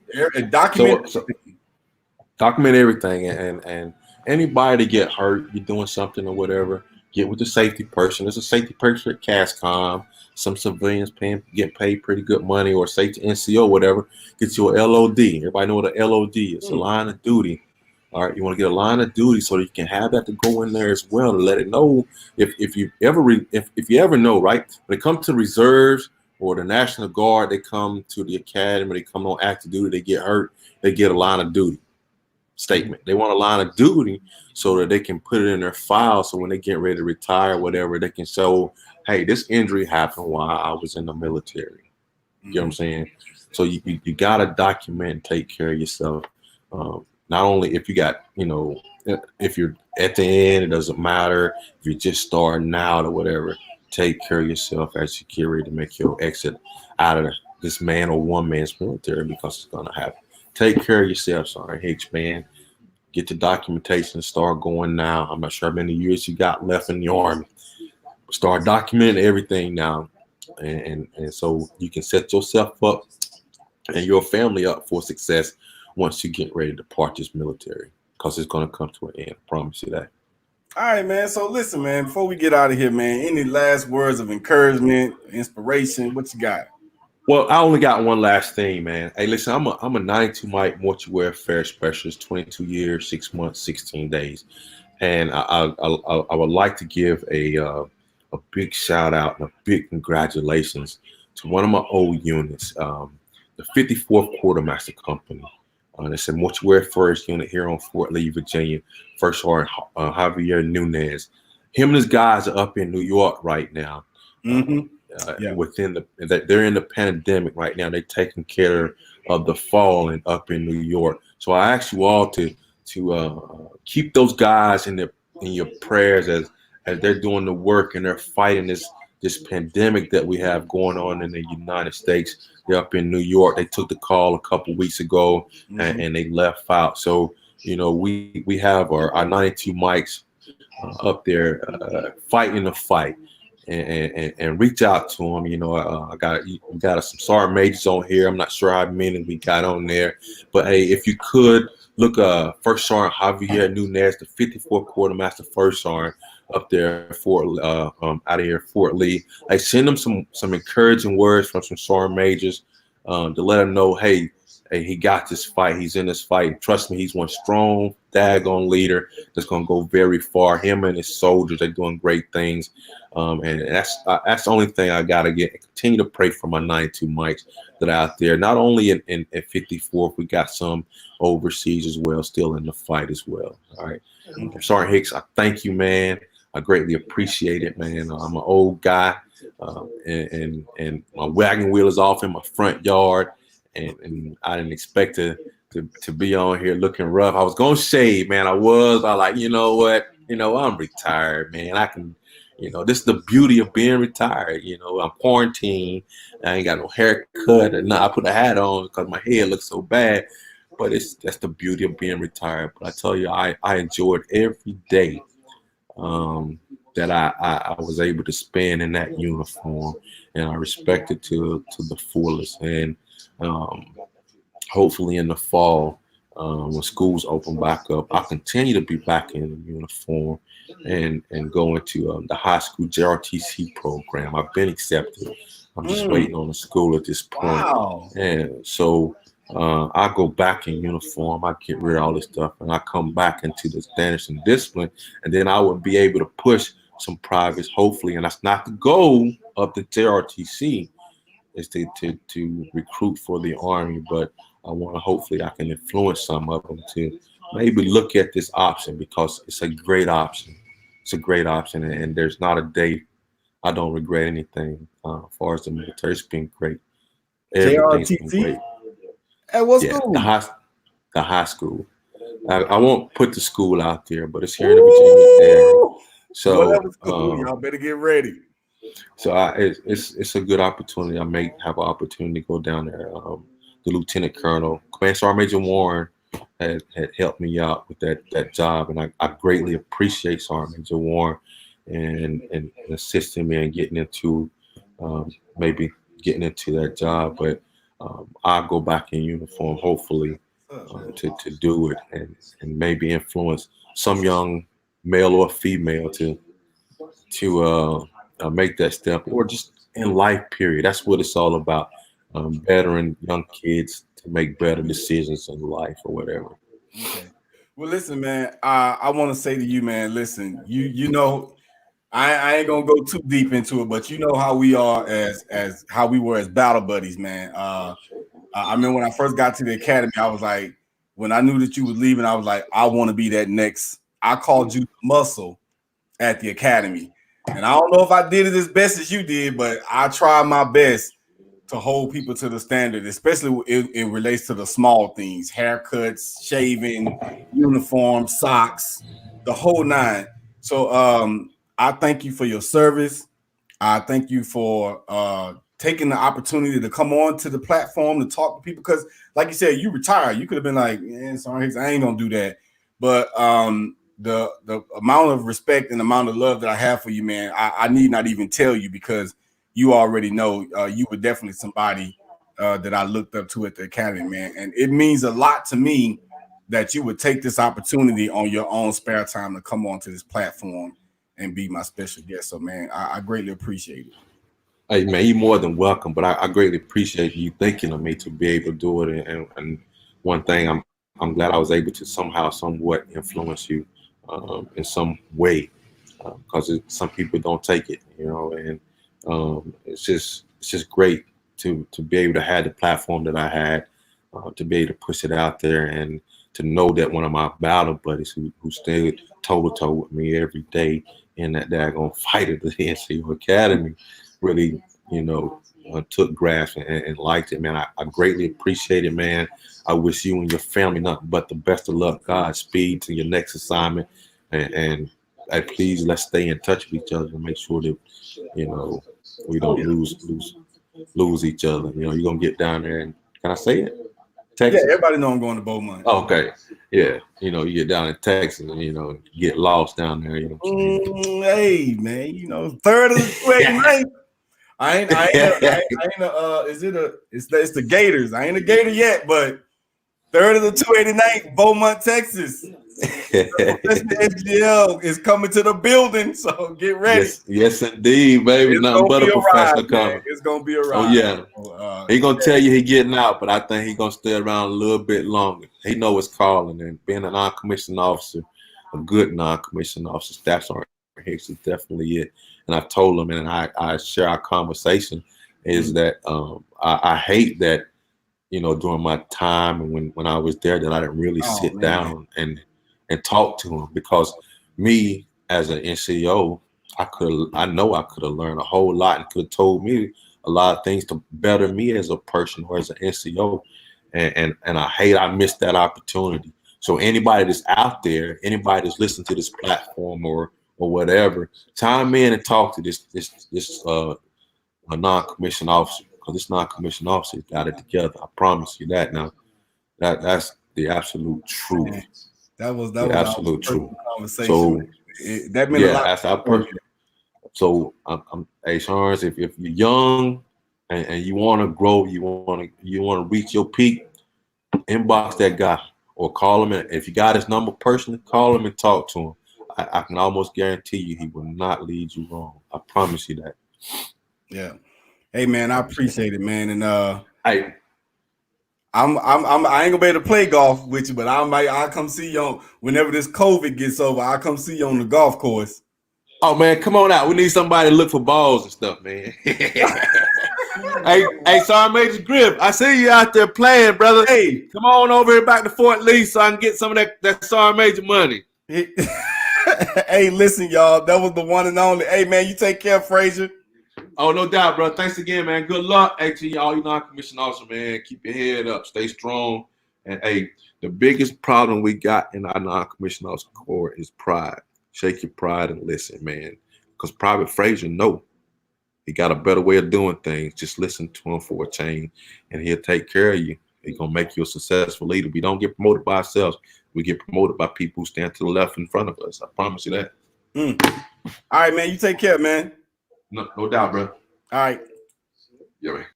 Document everything, and anybody get hurt, you're doing something or whatever, get with the safety person. There's a safety person at CASCOM. Some civilians get paid pretty good money, or safety NCO, whatever. Get you a LOD. Everybody know what a LOD is. A line of duty. All right, you want to get a line of duty so that you can have that to go in there as well to let it know if you ever know, right? When it comes to reserves or the National Guard, they come to the academy, they come on active duty, they get hurt, they get a line of duty statement. They want a line of duty so that they can put it in their file, so when they get ready to retire, whatever, they can show, hey, this injury happened while I was in the military. You know what I'm saying? So you got to document and take care of yourself. Not only if you got, if you're at the end, it doesn't matter. If you're just starting out or whatever, take care of yourself as you get ready to make your exit out of this man or woman's military, because it's going to happen. Take care of yourself, sorry, H man. Get the documentation and start going now. I'm not sure how many years you got left in the Army. Start documenting everything now. And so you can set yourself up and your family up for success once you get ready to depart this military, because it's going to come to an end. I promise you that. All right, man. So listen, man, before we get out of here, man, any last words of encouragement, inspiration? What you got? Well, I only got one last thing, man. Hey, listen, I'm a 92 Mike mortuary affairs specialist, 22 years, 6 months, 16 days. And I would like to give a big shout out and a big congratulations to one of my old units, the 54th Quartermaster Company. It's a mortuary first unit here on Fort Lee, Virginia. First Sergeant Javier Nunez. Him and his guys are up in New York right now. Mm-hmm. They're in the pandemic right now. They're taking care of the fallen up in New York. So I ask you all to keep those guys in your prayers as they're doing the work and they're fighting this pandemic that we have going on in the United States. They're up in New York. They took the call a couple weeks ago, and they left out. So we have our 92 mics up there fighting the fight. And reach out to them. I got some sergeant majors on here. I'm not sure how many we got on there, but hey, if you could look, First Sergeant Javier Nunez, the 54th Quartermaster First Sergeant up there out of here Fort Lee. I send them some encouraging words from some sergeant majors to let them know, hey, Hey, he got this fight. He's in this fight. Trust me, he's one strong, daggone leader that's gonna go very far. Him and his soldiers are doing great things, and that's the only thing I gotta get. Continue to pray for my 92 mics that are out there, not only in 54th, we got some overseas as well, still in the fight as well. All right, Sergeant Hicks, I thank you, man. I greatly appreciate it, man. I'm an old guy, and my wagon wheel is off in my front yard. And I didn't expect to be on here looking rough. I was gonna shave, man. I like, you know what? I'm retired, man. I can, this is the beauty of being retired. I'm quarantined. I ain't got no haircut or nothing. I put a hat on because my hair looks so bad. But that's the beauty of being retired. But I tell you, I enjoyed every day that I was able to spend in that uniform, and I respect it to the fullest. And hopefully in the fall, when schools open back up, I'll continue to be back in uniform and go into the high school JRTC program. I've been accepted. I'm just waiting on the school at this point. Wow. And so I go back in uniform. I get rid of all this stuff, and I come back into the standards and discipline, and then I would be able to push some privates, hopefully. And that's not the goal of the JRTC, is to recruit for the Army, but I want to, hopefully I can influence some of them to maybe look at this option, because it's a great option. It's a great option, and there's not a day I don't regret anything as far as the military. It's been great. Everything's been great. At what school? The high school. I won't put the school out there, but it's here in the Virginia area. So y'all better get ready. So it's a good opportunity. I may have an opportunity to go down there. The Lieutenant Colonel, Command Sergeant Major Warren, had helped me out with that job, and I greatly appreciate Sergeant Major Warren and assisting me in getting into maybe getting into that job. But I'll go back in uniform, hopefully, to do it and maybe influence some young male or female to make that step, or just in life, period. That's what it's all about. Bettering young kids to make better decisions in life or whatever. Okay. Well, listen, man, I want to say to you, man, listen, you know, I ain't gonna go too deep into it, but you know how we are as how we were as battle buddies, man. I remember when I first got to the academy, I was like, when I knew that you was leaving, I was like, I want to be that next. I called you muscle at the academy. And I don't know if I did it as best as you did, but I tried my best to hold people to the standard, especially it relates to the small things: haircuts, shaving, uniform, socks, the whole nine. So I thank you for your service. I thank you for taking the opportunity to come on to the platform to talk to people, because like you said, you retired. You could have been like, sorry, I ain't gonna do that. But the amount of respect and amount of love that I have for you, man, I need not even tell you, because you already know you were definitely somebody that I looked up to at the academy, man. And it means a lot to me that you would take this opportunity on your own spare time to come onto this platform and be my special guest. So, man, I greatly appreciate it. Hey, man, you're more than welcome, but I greatly appreciate you thinking of me to be able to do it. And one thing, I'm glad I was able to somehow, somewhat influence you in some way, because some people don't take it, and it's just great to be able to have the platform that I had, to be able to push it out there, and to know that one of my battle buddies who stayed toe to toe with me every day in that daggone fight at the NCO Academy really, took grasp and liked it, man. I greatly appreciate it, man. I wish you and your family nothing but the best of luck, Godspeed to your next assignment, and please, let's stay in touch with each other and make sure that we don't lose each other. You're gonna get down there, and can I say it? Texas? Yeah, everybody know I'm going to Beaumont. Oh, okay, yeah. You get down in Texas, and get lost down there. Hey, man, third of the 29th. It's the Gators. I ain't a Gator yet, but third of the 289th, Beaumont, Texas. Professional SGL is coming to the building, so get ready. Yes, indeed, baby. It's Nothing but a professional ride, coming. It's gonna be a So ride. yeah, he gonna tell you he getting out, but I think he gonna stay around a little bit longer. He know what's calling, and being a non-commissioned officer, a good non-commissioned officer, Staff Sergeant Hicks is definitely it. And I told him, and I share our conversation, is that I hate that, you know, during my time and when I was there, that I didn't really sit down and talk to him, because me as an NCO, I know I could have learned a whole lot and could have told me a lot of things to better me as a person or as an NCO, and I missed that opportunity. So anybody that's out there, anybody that's listening to this platform or whatever, chime in and talk to this a non-commissioned officer, because this non-commissioned officer got it together. I promise you that. Now, that's the absolute truth. That was the absolute truth. Conversation. So that meant a lot. That's our person. So hey, Charles, if you're young and you want to grow, you want to reach your peak, inbox that guy or call him. And if you got his number personally, call him and talk to him. I can almost guarantee you he will not lead you wrong. I promise you that. Yeah. Hey man, I appreciate it, man. And hey, I ain't gonna be able to play golf with you, but I'll come see you on whenever this COVID gets over. I'll come see you on the golf course. Oh man, come on out. We need somebody to look for balls and stuff, man. hey, Sergeant Major Griff, I see you out there playing, brother. Hey, come on over here back to Fort Lee so I can get some of that Sergeant Major money. Hey, listen, y'all, that was the one and only. Hey man, you take care, Frazier. Oh, no doubt, bro. Thanks again, man. Good luck. Hey, to y'all, you non-commissioned officer, man. Keep your head up. Stay strong. And, hey, the biggest problem we got in our non-commissioned officer corps is pride. Shake your pride and listen, man. Because Private Frazier know he got a better way of doing things. Just listen to him for a change, and he'll take care of you. He's going to make you a successful leader. We don't get promoted by ourselves. We get promoted by people who stand to the left in front of us. I promise you that. All right, man. You take care, man. No doubt, bro. All right. Yeah, man.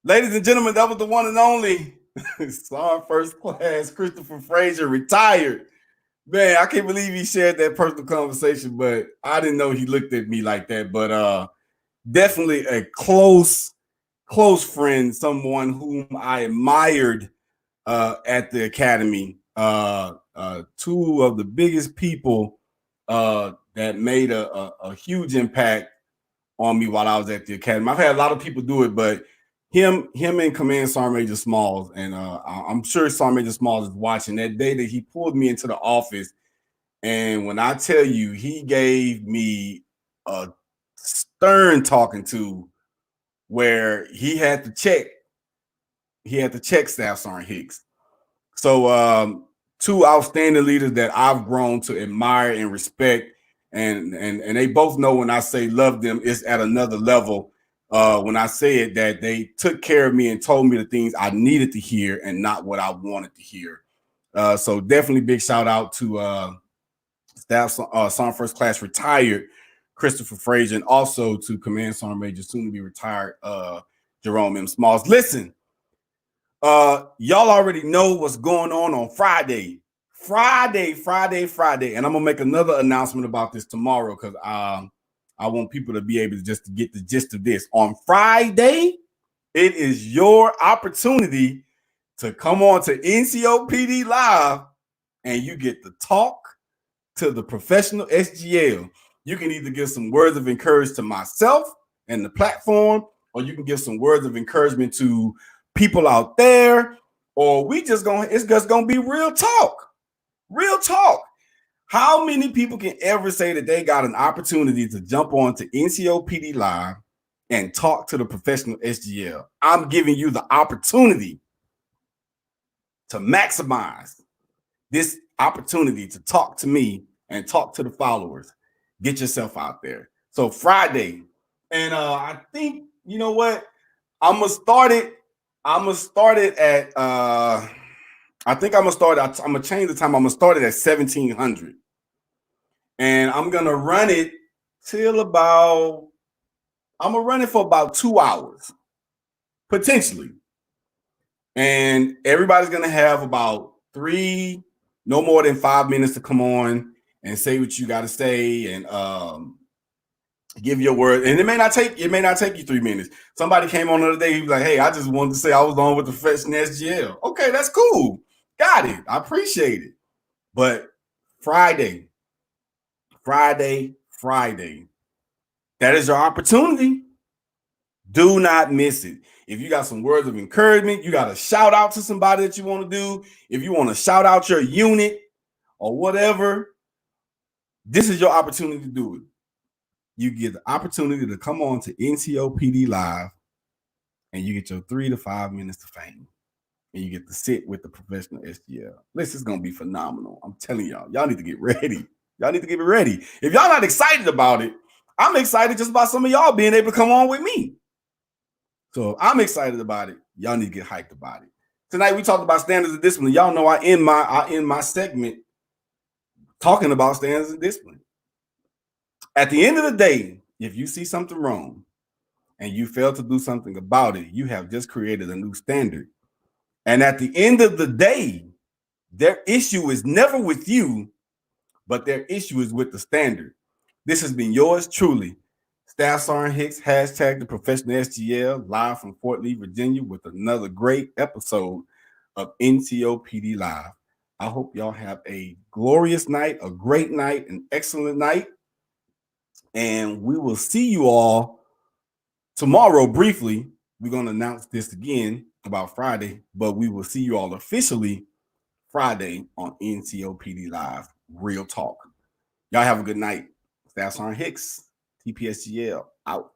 Ladies and gentlemen, that was the one and only Sergeant First Class Christopher Frazier, retired. Man, I can't believe he shared that personal conversation, but I didn't know he looked at me like that. But definitely a close friend, someone whom I admired at the academy. Two of the biggest people that made a huge impact on me while I was at the academy. I've had a lot of people do it, but him and Command Sergeant Major Smalls, and I'm sure Sergeant Major Smalls is watching, that day that he pulled me into the office. And when I tell you, he gave me a stern talking to where he had to check Staff Sergeant Hicks. So two outstanding leaders that I've grown to admire and respect. And they both know when I say love them, it's at another level. When I say it, that they took care of me and told me the things I needed to hear and not what I wanted to hear. So definitely big shout out to Staff Sergeant First Class retired Christopher Frazier, and also to Command Sergeant Major soon to be retired Jerome M. Smalls. Listen, y'all already know what's going on Friday. And I'm gonna make another announcement about this tomorrow, because I want people to be able to just to get the gist of this. On Friday, it is your opportunity to come on to NCOPD Live, and you get to talk to the professional SGL. You can either give some words of encouragement to myself and the platform, or you can give some words of encouragement to people out there, or it's just gonna be real talk. Real talk. How many people can ever say that they got an opportunity to jump on to NCOPD Live and talk to the professional SGL? I'm giving you the opportunity to maximize this opportunity to talk to me and talk to the followers. Get yourself out there. So Friday, and I think, you know what? I'm gonna start it at I'm gonna change the time. I'm gonna start it at 1700, and I'm gonna run it for about 2 hours, potentially. And everybody's gonna have about 3 no more than 5 minutes to come on and say what you got to say and give your word. And it may not take you 3 minutes. Somebody came on the other day, he was like, hey, I just wanted to say I was on with the professional SGL. Okay, that's cool. Got it. I appreciate it. But Friday, that is your opportunity. Do not miss it. If you got some words of encouragement, you got a shout out to somebody that you want to do. If you want to shout out your unit or whatever, this is your opportunity to do it. You get the opportunity to come on to NCOPD Live and you get your 3 to 5 minutes to fame. And you get to sit with the professional SGL. This is going to be phenomenal. I'm telling y'all need to get ready. Y'all need to get ready. If y'all not excited about it, I'm excited just about some of y'all being able to come on with me. So if I'm excited about it, y'all need to get hyped about it. Tonight we talked about standards of discipline. Y'all know I end my segment talking about standards of discipline. At the end of the day, if you see something wrong and you fail to do something about it, you have just created a new standard. And at the end of the day, their issue is never with you, but their issue is with the standard. This has been yours truly, Staff Sergeant Hicks, hashtag the professional SGL, live from Fort Lee, Virginia, with another great episode of NCOPD Live. I hope y'all have a glorious night, a great night, an excellent night. And we will see you all tomorrow briefly. We're going to announce this again about Friday, but we will see you all officially Friday on NCOPD Live, Real Talk. Y'all have a good night. Staff Sergeant Hicks, TPSGL, out.